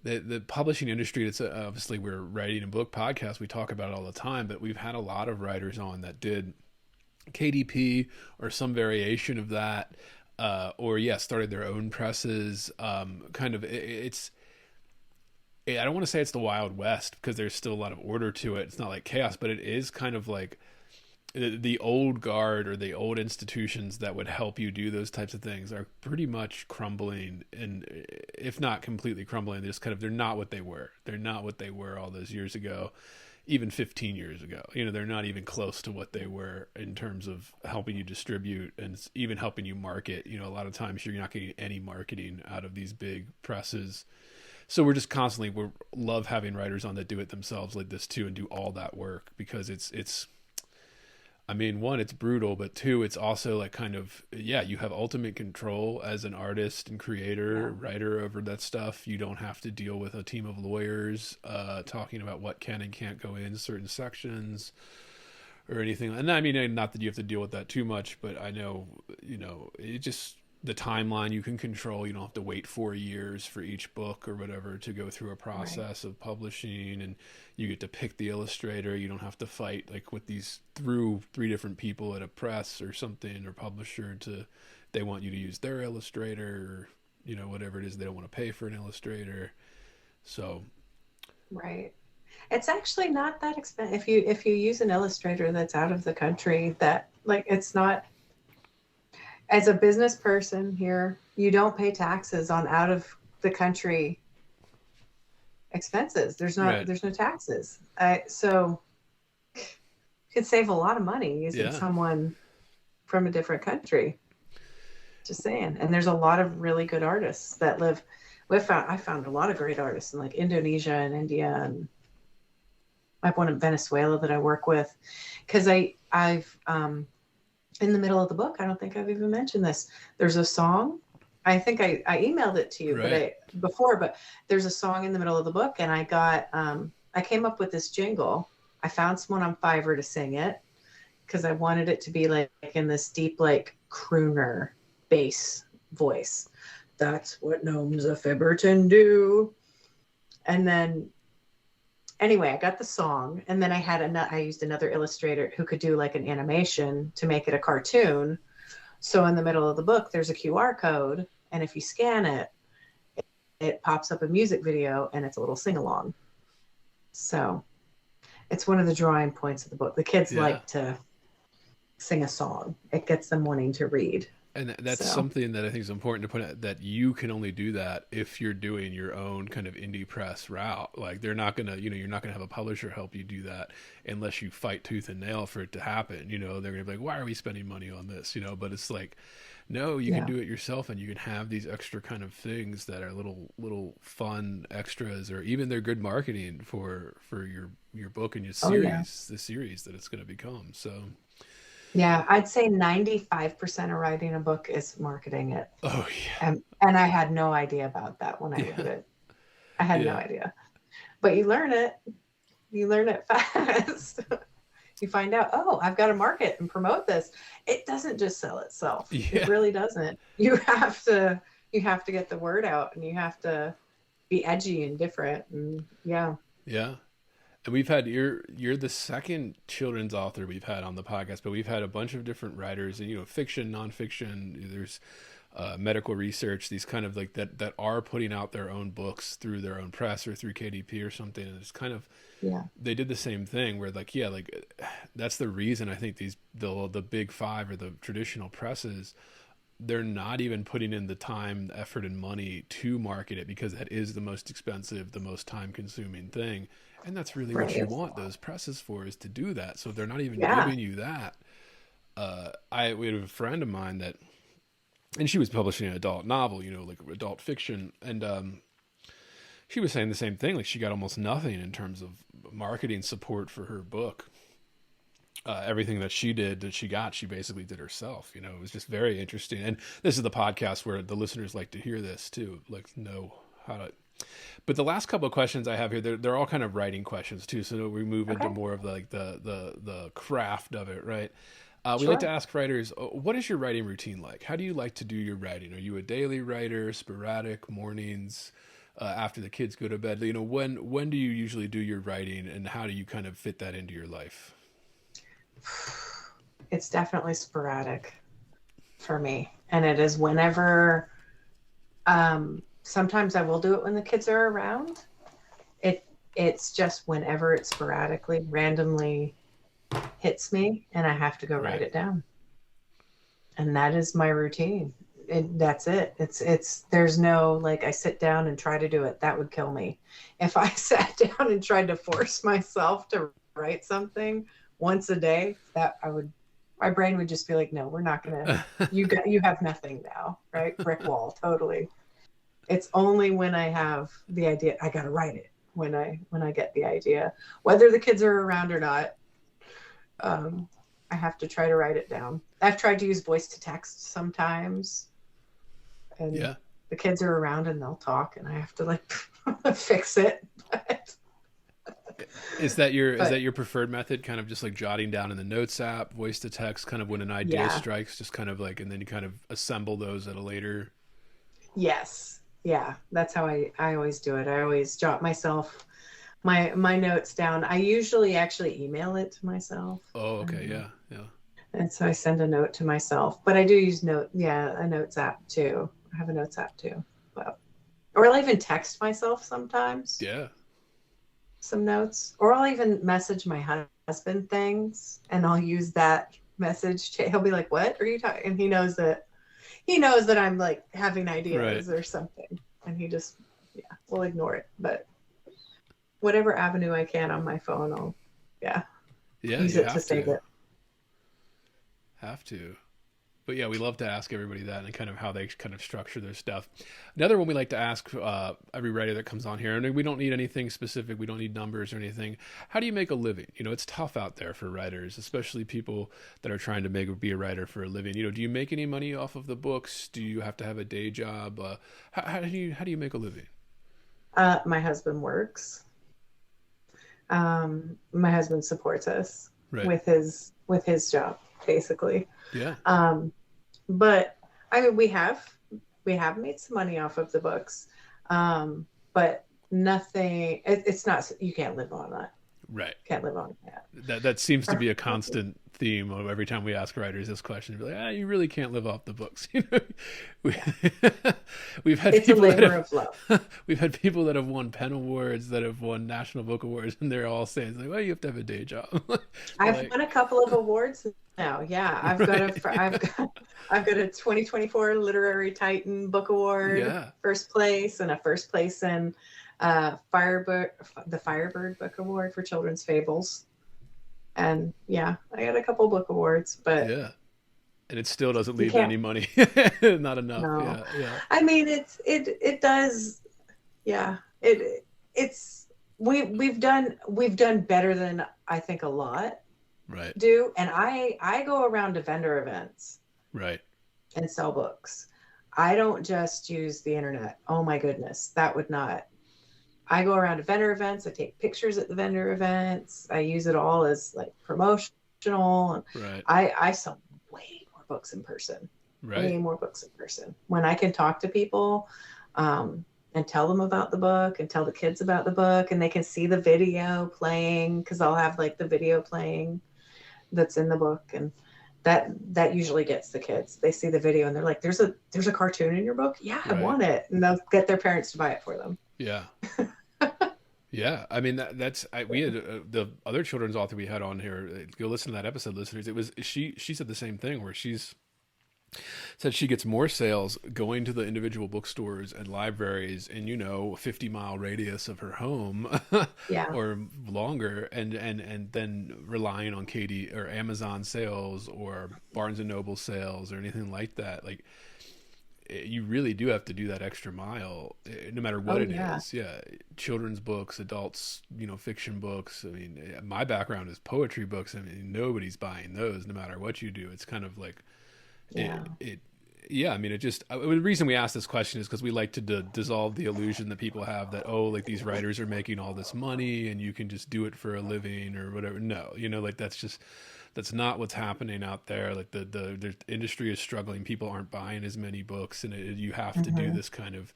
the publishing industry. It's obviously we're writing a book podcast. We talk about it all the time, but we've had a lot of writers on that did KDP or some variation of that, or started their own presses. Kind of, I don't want to say it's the Wild West because there's still a lot of order to it. It's not like chaos, but it is kind of like the old guard or the old institutions that would help you do those types of things are pretty much crumbling, and if not completely crumbling, they're not what they were. They're not what they were all those years ago, even 15 years ago. They're not even close to what they were in terms of helping you distribute and even helping you market. A lot of times you're not getting any marketing out of these big presses. So we're just constantly, we love having writers on that do it themselves like this too and do all that work because it's I mean, one, it's brutal, but two, it's also like kind of, you have ultimate control as an artist and creator, writer over that stuff. You don't have to deal with a team of lawyers talking about what can and can't go in certain sections or anything. And I mean, not that you have to deal with that too much, but I know, it just, the timeline you can control. You don't have to wait 4 years for each book or whatever to go through a process of publishing, and you get to pick the illustrator. You don't have to fight like with these through 3 different people at a press or something or publisher to they want you to use their illustrator or whatever it is, they don't want to pay for an illustrator. So right. It's actually not that expensive if you use an illustrator that's out of the country. That like it's not. As a business person here, you don't pay taxes on out of the country expenses. right. There's no taxes. So you could save a lot of money using someone from a different country. Just saying. And there's a lot of really good artists that live. I found a lot of great artists in like Indonesia and India, and I have one in Venezuela that I work with because I've in the middle of the book, I don't think I've even mentioned this. There's a song. I think I emailed it to you, Right. but there's a song in the middle of the book, and I came up with this jingle. I found someone on Fiverr to sing it because I wanted it to be like in this deep, like crooner bass voice. That's what gnomes of Fibberton do. And then anyway, I got the song, and then I used another illustrator who could do like an animation to make it a cartoon. So in the middle of the book, there's a QR code, and if you scan it, it pops up a music video, and it's a little sing-along. So it's one of the drawing points of the book. The kids like to sing a song. It gets them wanting to read. And that's something that I think is important to point out, that you can only do that if you're doing your own kind of indie press route. Like they're not going to, you're not going to have a publisher help you do that unless you fight tooth and nail for it to happen. They're going to be like, why are we spending money on this? But it's like, no, you can do it yourself, and you can have these extra kind of things that are little fun extras, or even they're good marketing for your book and your series, the series that it's going to become. So yeah, I'd say 95% of writing a book is marketing it. Oh yeah. And I had no idea about that when I wrote it. I had no idea. But you learn it. You learn it fast. You find out, oh, I've got to market and promote this. It doesn't just sell itself. It really doesn't. You have to get the word out, and you have to be edgy and different. And yeah. And we've had, you're the second children's author we've had on the podcast, but we've had a bunch of different writers, and fiction, nonfiction. There's medical research, these kind of like that are putting out their own books through their own press or through KDP or something. And it's kind of, Yeah. they did the same thing where like, yeah, like that's the reason I think the big five or the traditional presses, they're not even putting in the time, the effort, and money to market it, because that is the most expensive, the most time consuming thing. And that's really what you want those presses for, is to do that. So they're not even giving you that. We had a friend of mine that, and she was publishing an adult novel, you know, like adult fiction. And, she was saying the same thing. Like she got almost nothing in terms of marketing support for her book. Everything that she did, that she basically did herself. You know, it was just very interesting. And this is the podcast where the listeners like to hear this too, like know how to. But the last couple of questions I have here, they're all kind of writing questions too. So we move into more of like the craft of it, right? We like to ask writers, what is your writing routine like? How do you like to do your writing? Are you a daily writer, sporadic, mornings, after the kids go to bed? You know, when do you usually do your writing, and how do you kind of fit that into your life? It's definitely sporadic for me. And it is whenever, sometimes I will do it when the kids are around. It's just whenever it sporadically, randomly hits me and I have to go write it down. And that is my routine. That's it. There's no, like, I sit down and try to do it. That would kill me. If I sat down and tried to force myself to write something once a day, my brain would just be like, no, we're not gonna. You have nothing now, right? Brick wall, totally. It's only when I have the idea, I gotta write it. When I get the idea, whether the kids are around or not, I have to try to write it down. I've tried to use voice to text sometimes, and the kids are around and they'll talk, and I have to like fix it. Is that your preferred method? Kind of just like jotting down in the notes app, voice to text, kind of when an idea strikes, just kind of like, and then you kind of assemble those at a later. Yes. Yeah. That's how I always do it. I always jot myself my notes down. I usually actually email it to myself. Oh, okay. Yeah. And so I send a note to myself, but I do use a notes app too. I have a notes app too, or I'll even text myself sometimes. Yeah. Some notes, or I'll even message my husband things, and I'll use that message. He'll be like, "What are you talking?" And he knows that I'm like having ideas or something, and he just will ignore it. But whatever avenue I can on my phone, I'll use it to save it. Have to. But yeah, we love to ask everybody that and kind of how they kind of structure their stuff. Another one we like to ask every writer that comes on here, and we don't need anything specific. We don't need numbers or anything. How do you make a living? You know, it's tough out there for writers, especially people that are trying to be a writer for a living. You know, do you make any money off of the books? Do you have to have a day job? How do you make a living? My husband works. My husband supports us with his job, basically. Yeah. But I mean, we have made some money off of the books, but nothing. It's not. You can't live on that. Right. Can't live on that. That seems to be a constant theme of every time we ask writers this question. Be like, you really can't live off the books. You know, we've had people of love. We've had people that have won Penn Awards, that have won National Book Awards, and they're all saying like, "Well, you have to have a day job." I've won a couple of awards now. Yeah, I've got a 2024 Literary Titan Book Award, first place, and a first place in the Firebird Book Award for Children's Fables. And I got a couple book awards, but and it still doesn't leave any money. Not enough. No. I mean, it does. Yeah, we've done better than I think a lot do. And I go around to vendor events, and sell books. I don't just use the internet. Oh my goodness, that would not. I go around to vendor events. I take pictures at the vendor events. I use it all as like promotional. I sell way more books in person. Way more books in person. When I can talk to people and tell them about the book and tell the kids about the book, and they can see the video playing, because I'll have like the video playing that's in the book, and that usually gets the kids. They see the video and they're like, there's a cartoon in your book? Yeah, I Right. want it. And they'll get their parents to buy it for them. Yeah. Yeah, I mean we had the other children's author we had on here. Go listen to that episode, listeners. It was she said the same thing where she's said she gets more sales going to the individual bookstores and libraries in, you know, a 50-mile radius of her home Yeah. or longer, and then relying on Katie or Amazon sales or Barnes and Noble sales or anything like that. Like, you really do have to do that extra mile, no matter what it is. Yeah. Children's books, adults, you know, fiction books. I mean, my background is poetry books. I mean, nobody's buying those no matter what you do. It's kind of like, yeah, I mean, it just, the reason we ask this question is because we like to dissolve the illusion that people have that, oh, like these writers are making all this money and you can just do it for a living or whatever. No, you know, like that's not what's happening out there. Like the industry is struggling. People aren't buying as many books, and you have to do this kind of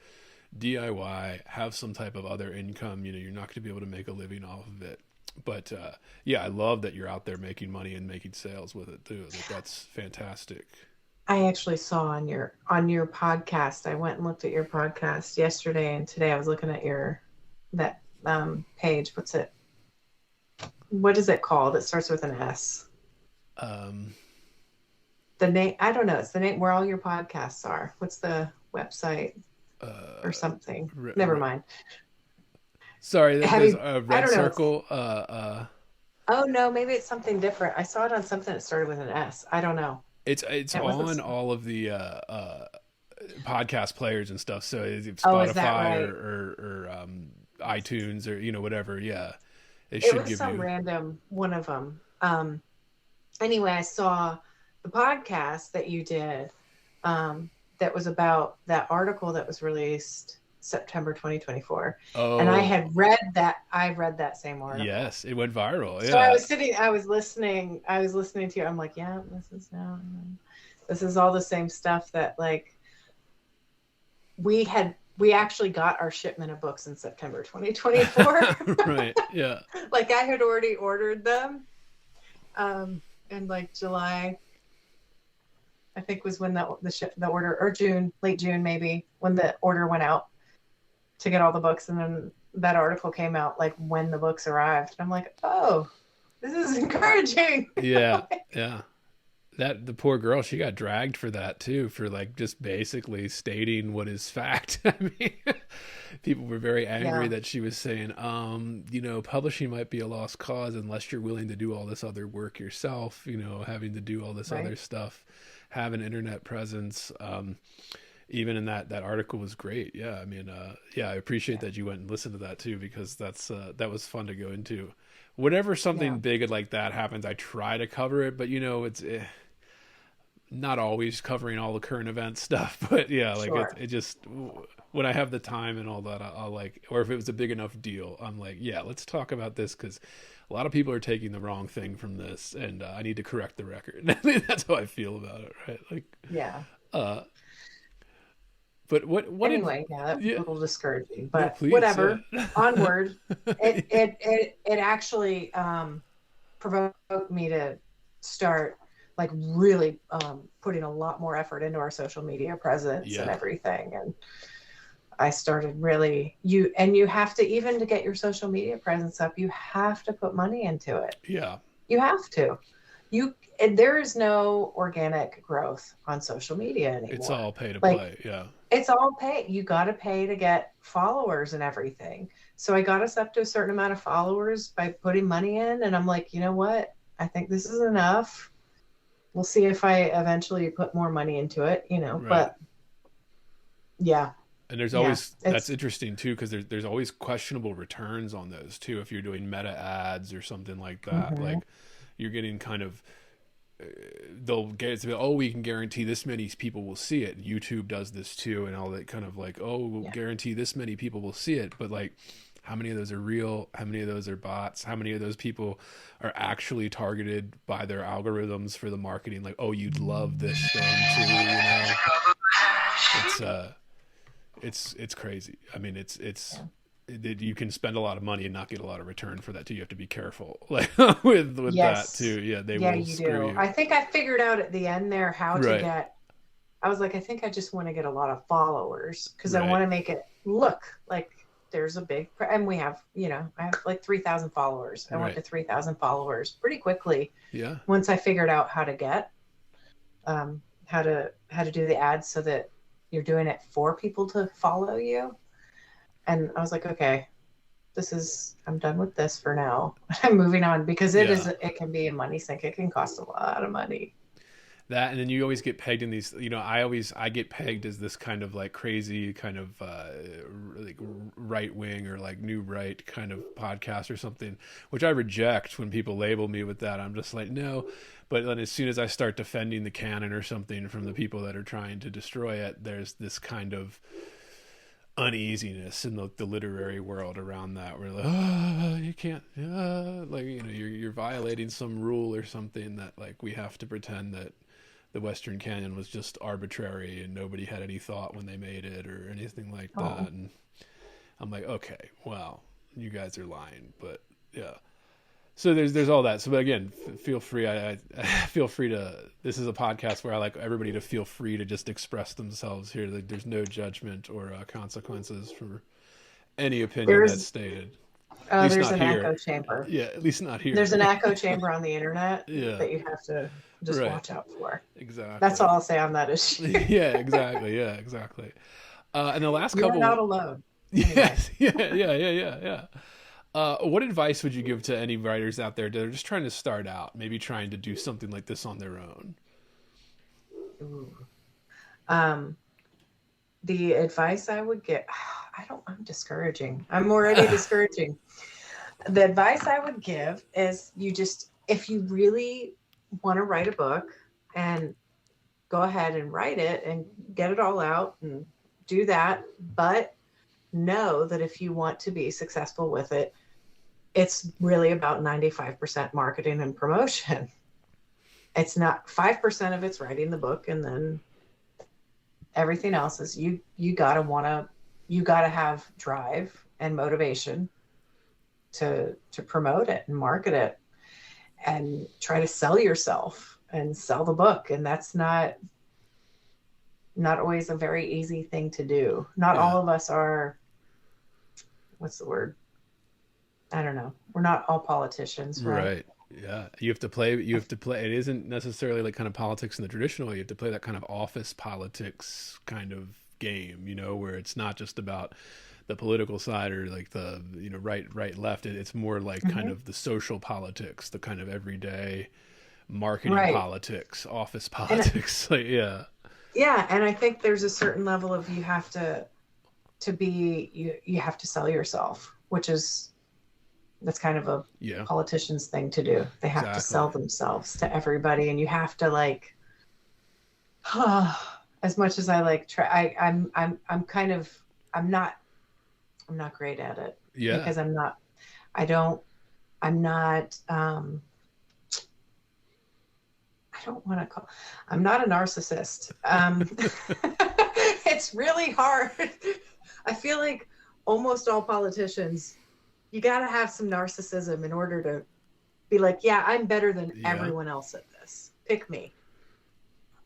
DIY, have some type of other income. You know, you're not going to be able to make a living off of it. But yeah, I love that you're out there making money and making sales with it too. Like, that's fantastic. I actually saw on your podcast, I went and looked at your podcast yesterday, and today I was looking at that page. What is it called? It starts with an S. The name, I don't know. It's the name where all your podcasts are. What's the website or something? Never mind. Sorry, there's a Red Circle. Oh no, maybe it's something different. I saw it on something that started with an S. I don't know. It's on all of the podcast players and stuff. So it's Spotify is that right? or iTunes or, you know, whatever. Yeah, it was some random one of them. Anyway, I saw the podcast that you did that was about that article that was released September 2024. Oh. And I had read that. I read that same article. Yes, it went viral. Yeah. So I was listening to you. I'm like, yeah, this is all the same stuff that, like, we actually got our shipment of books in September 2024. Right. Yeah. Like, I had already ordered them. And like July, I think, was when the order, or June, late June maybe, when the order went out to get all the books, and then that article came out like when the books arrived. I'm like, oh, this is encouraging. Yeah, yeah. The poor girl, she got dragged for that too, for like just basically stating what is fact. I mean, people were very angry that she was saying, you know, publishing might be a lost cause unless you're willing to do all this other work yourself, you know, having to do all this other stuff, have an internet presence. Even in that article was great. Yeah. I mean, I appreciate that you went and listened to that too, because that was fun to go into. Whenever something big like that happens, I try to cover it, but you know, it's not always covering all the current event stuff, but yeah, like it just, when I have the time and all that, I'll like, or if it was a big enough deal, I'm like, yeah, let's talk about this, because a lot of people are taking the wrong thing from this, and I need to correct the record. I mean, that's how I feel about it, right? Like, yeah. But what anyway, that's a little discouraging, but whatever. Onward. It actually provoked me to start like really putting a lot more effort into our social media presence and everything. And I started really, you have to, even to get your social media presence up, you have to put money into it. Yeah. You have to. There is no organic growth on social media anymore. It's all pay to play. Yeah. It's all pay. You got to pay to get followers and everything. So I got us up to a certain amount of followers by putting money in. And I'm like, you know what? I think this is enough. We'll see if I eventually put more money into it, you know, but yeah. And there's always, that's interesting too, because there's always questionable returns on those too. If you're doing meta ads or something like that, like you're getting kind of, they'll get it to be, oh, we can guarantee this many people will see it. YouTube does this too, and all that kind of like, oh, we'll guarantee this many people will see it. But like, how many of those are real? How many of those are bots? How many of those people are actually targeted by their algorithms for the marketing? Like, oh, you'd love this thing too, you know? It's crazy. I mean, it's you can spend a lot of money and not get a lot of return for that too. You have to be careful, like with that Yes. too. Yeah, they Yeah, will you screw do. you. I think I figured out at the end there how to Right, get, I was like, I think I just want to get a lot of followers because I right. want to make it look like there's a big, and we have, I have like 3,000 followers. I went Right. to 3,000 followers pretty quickly Yeah. once I figured out how to get, how to do the ads so that you're doing it for people to follow you. And I was like, okay, I'm done with this for now. I'm moving on because Yeah. it can be a money sink. It can cost a lot of money. That, and then you always get pegged in these, I get pegged as this kind of like crazy kind of like right wing or like new right kind of podcast or something, which I reject when people label me with that. I'm just like, no. But then as soon as I start defending the canon or something from the people that are trying to destroy it, there's this kind of uneasiness in the literary world around that. We're like, oh, you can't, like, you're violating some rule or something, that like we have to pretend that the Western Canon was just arbitrary and nobody had any thought when they made it or anything like that. Oh. And I'm like, okay, well, you guys are lying, but yeah. So there's all that. So, but again, feel free. I feel free to. This is a podcast where I like everybody to feel free to just express themselves here. Like, there's no judgment or consequences for any opinion that's stated. At least There's not an here. echo chamber. Yeah, at least not here. There's an echo chamber on the internet Yeah. that you have to just Right. watch out for. Exactly. That's all I'll say on that issue. Yeah, exactly. Yeah, exactly. And the last You're couple. not alone. Yes. Yeah. What advice would you give to any writers out there that are just trying to start out, maybe trying to do something like this on their own? Ooh. The advice I would get, I'm discouraging. I'm already discouraging. The advice I would give is if you really want to write a book, and go ahead and write it and get it all out and do that. But know that if you want to be successful with it, it's really about 95% marketing and promotion. It's not 5% of it's writing the book, and then everything else is you gotta have drive and motivation to promote it and market it and try to sell yourself and sell the book. And that's not always a very easy thing to do. Not all of us are, what's the word? I don't know. We're not all politicians, right? Yeah. You have to play. It isn't necessarily like kind of politics in the traditional way. You have to play that kind of office politics kind of game, where it's not just about the political side or like the, right, left. It's more like kind of the social politics, the kind of everyday marketing politics, office politics. Yeah. And I think there's a certain level of you have to sell yourself, that's kind of a politician's thing to do. They have to sell themselves to everybody, and you have to like, as much as I like try, I'm not great at it. Yeah. Because I'm not I don't want to call, I'm not a narcissist. It's really hard. I feel like almost all politicians, you got to have some narcissism in order to be like, yeah, I'm better than everyone else at this. Pick me.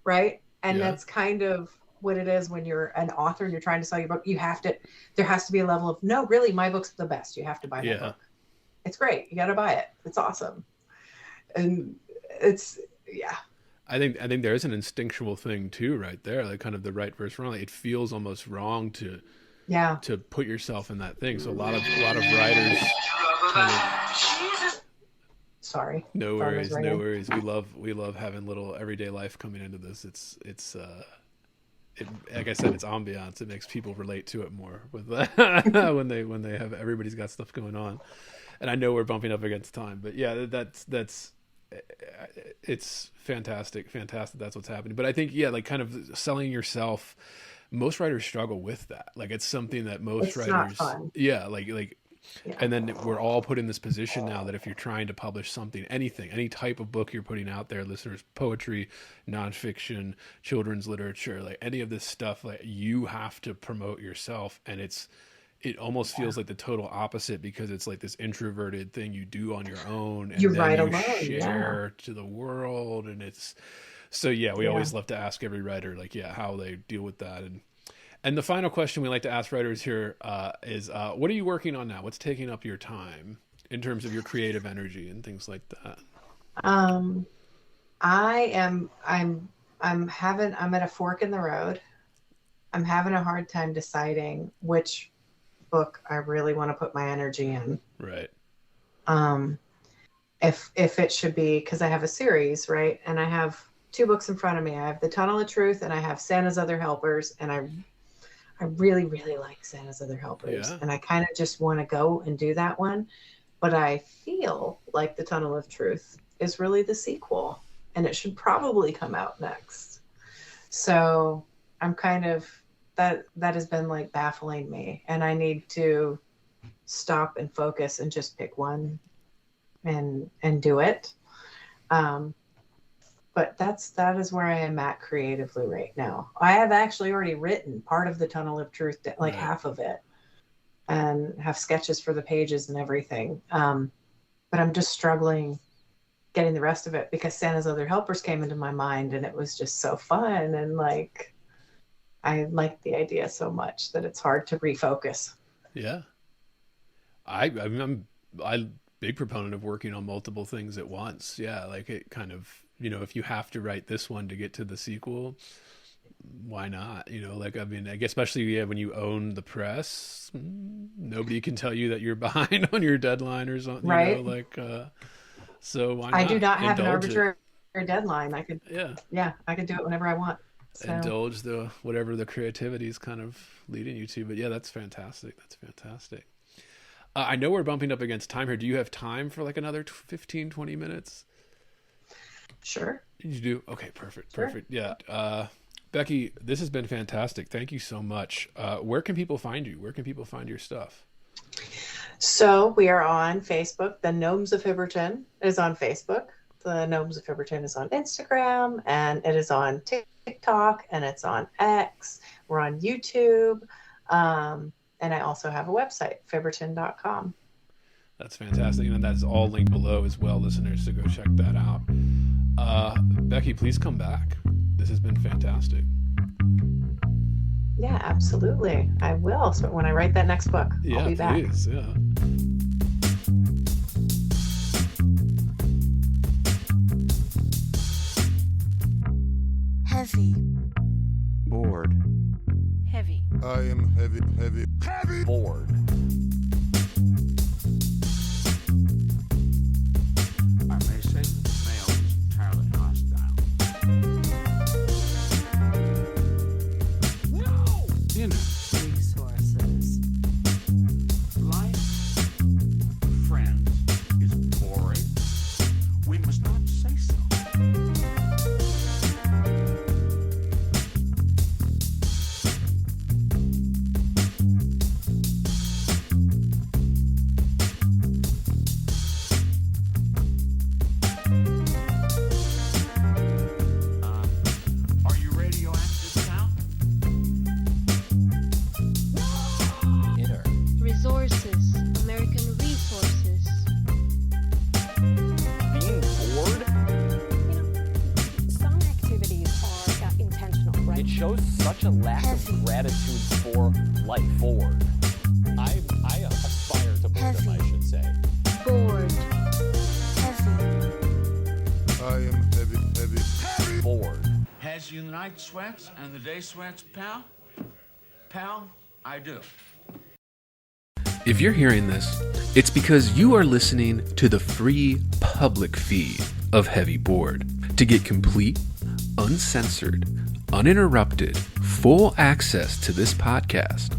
Right? And that's kind of what it is when you're an author and you're trying to sell your book. There has to be a level of, no, really, my book's the best. You have to buy my book. It's great. You got to buy it. It's awesome. And it's, I think there's an instinctual thing too, right there, like kind of the right versus wrong. Like it feels almost wrong to put yourself in that thing. So a lot of writers kind of. Sorry. No worries. We love having little everyday life coming into this. It's like I said, it's ambiance. It makes people relate to it more with when they have, everybody's got stuff going on. And I know we're bumping up against time, but yeah, that's it's fantastic. That's what's happening. But I think, like kind of selling yourself, most writers struggle with that. Like it's something that most writers, not fun. And then we're all put in this position now that if you're trying to publish something, anything, any type of book you're putting out there, listeners, poetry, nonfiction, children's literature, like any of this stuff, like you have to promote yourself, and it's it almost feels like the total opposite, because it's like this introverted thing you do on your own, You and then write you alone, yeah. share to the world. And it's so, yeah, we Yeah. always love to ask every writer, like, how they deal with that. And the final question we like to ask writers here is, what are you working on now? What's taking up your time in terms of your creative energy and things like that? I'm at a fork in the road. I'm having a hard time deciding which book I really want to put my energy in. Right. If it should be, because I have a series, right? And I have 2 books in front of me. I have The Tunnel of Truth and I have Santa's Other Helpers. And I really, really like Santa's Other Helpers. Yeah. And I kind of just want to go and do that one. But I feel like The Tunnel of Truth is really the sequel, and it should probably come out next. So I'm kind of, that has been like baffling me, and I need to stop and focus and just pick one and do it. But that is where I am at creatively right now. I have actually already written part of The Tunnel of Truth, like half of it, and have sketches for the pages and everything. But I'm just struggling getting the rest of it, because Santa's Other Helpers came into my mind, and it was just so fun. And like, I like the idea so much that it's hard to refocus. Yeah. I'm big proponent of working on multiple things at once. Yeah. Like, it kind of, if you have to write this one to get to the sequel, why not? Like, I mean, I guess especially when you own the press, nobody can tell you that you're behind on your deadline or something, right? So why not? I do not have an Indulge arbitrary deadline. I could, yeah, I could do it whenever I want. So. Indulge whatever the creativity is kind of leading you to. But yeah, that's fantastic. I know we're bumping up against time here. Do you have time for like another 15, 20 minutes? Sure. You do? Okay, perfect. Sure. Perfect. Yeah. Becky, this has been fantastic. Thank you so much. Where can people find you? Where can people find your stuff? So we are on Facebook. The Gnomes of Hibberton is on Facebook. The Gnomes of Hibberton is on Instagram, and it is on TikTok, and it's on X. We're on YouTube. And I also have a website, fibberton.com. That's fantastic. And that's all linked below as well, listeners, so go check that out. Becky, please come back. This has been fantastic. Yeah, absolutely. I will. So when I write that next book, I'll be back. Please, yeah. Heavy. Bored. Heavy. I am heavy Bored. I may say that the male is entirely hostile. No! Resources. Life with friends is boring. We must not say so. Are you radioactive now? Inner. Resources, American resources. Being bored, Some activities are intentional, right? it shows such a lack Heavy. of gratitude for life. Bored. I aspire to boredom, Heavy. I should say. Bored. Heavy. I am heavy Bored. Has you the night sweats and the day sweats, pal? Pal, I do. If you're hearing this, it's because you are listening to the free public feed of Heavy Board. To get complete, uncensored, uninterrupted, full access to this podcast,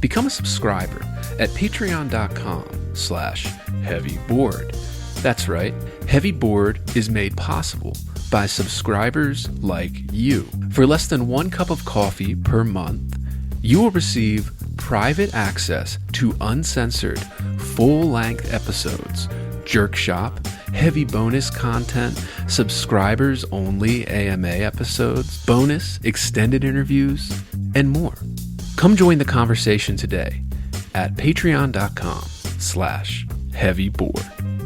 become a subscriber at patreon.com/heavyboard. That's right, Heavy Board is made possible by subscribers like you. For less than 1 cup of coffee per month, you will receive private access to uncensored, full-length episodes, Jerk Shop, heavy bonus content, subscribers-only AMA episodes, bonus extended interviews, and more. Come join the conversation today at patreon.com/heavyboard.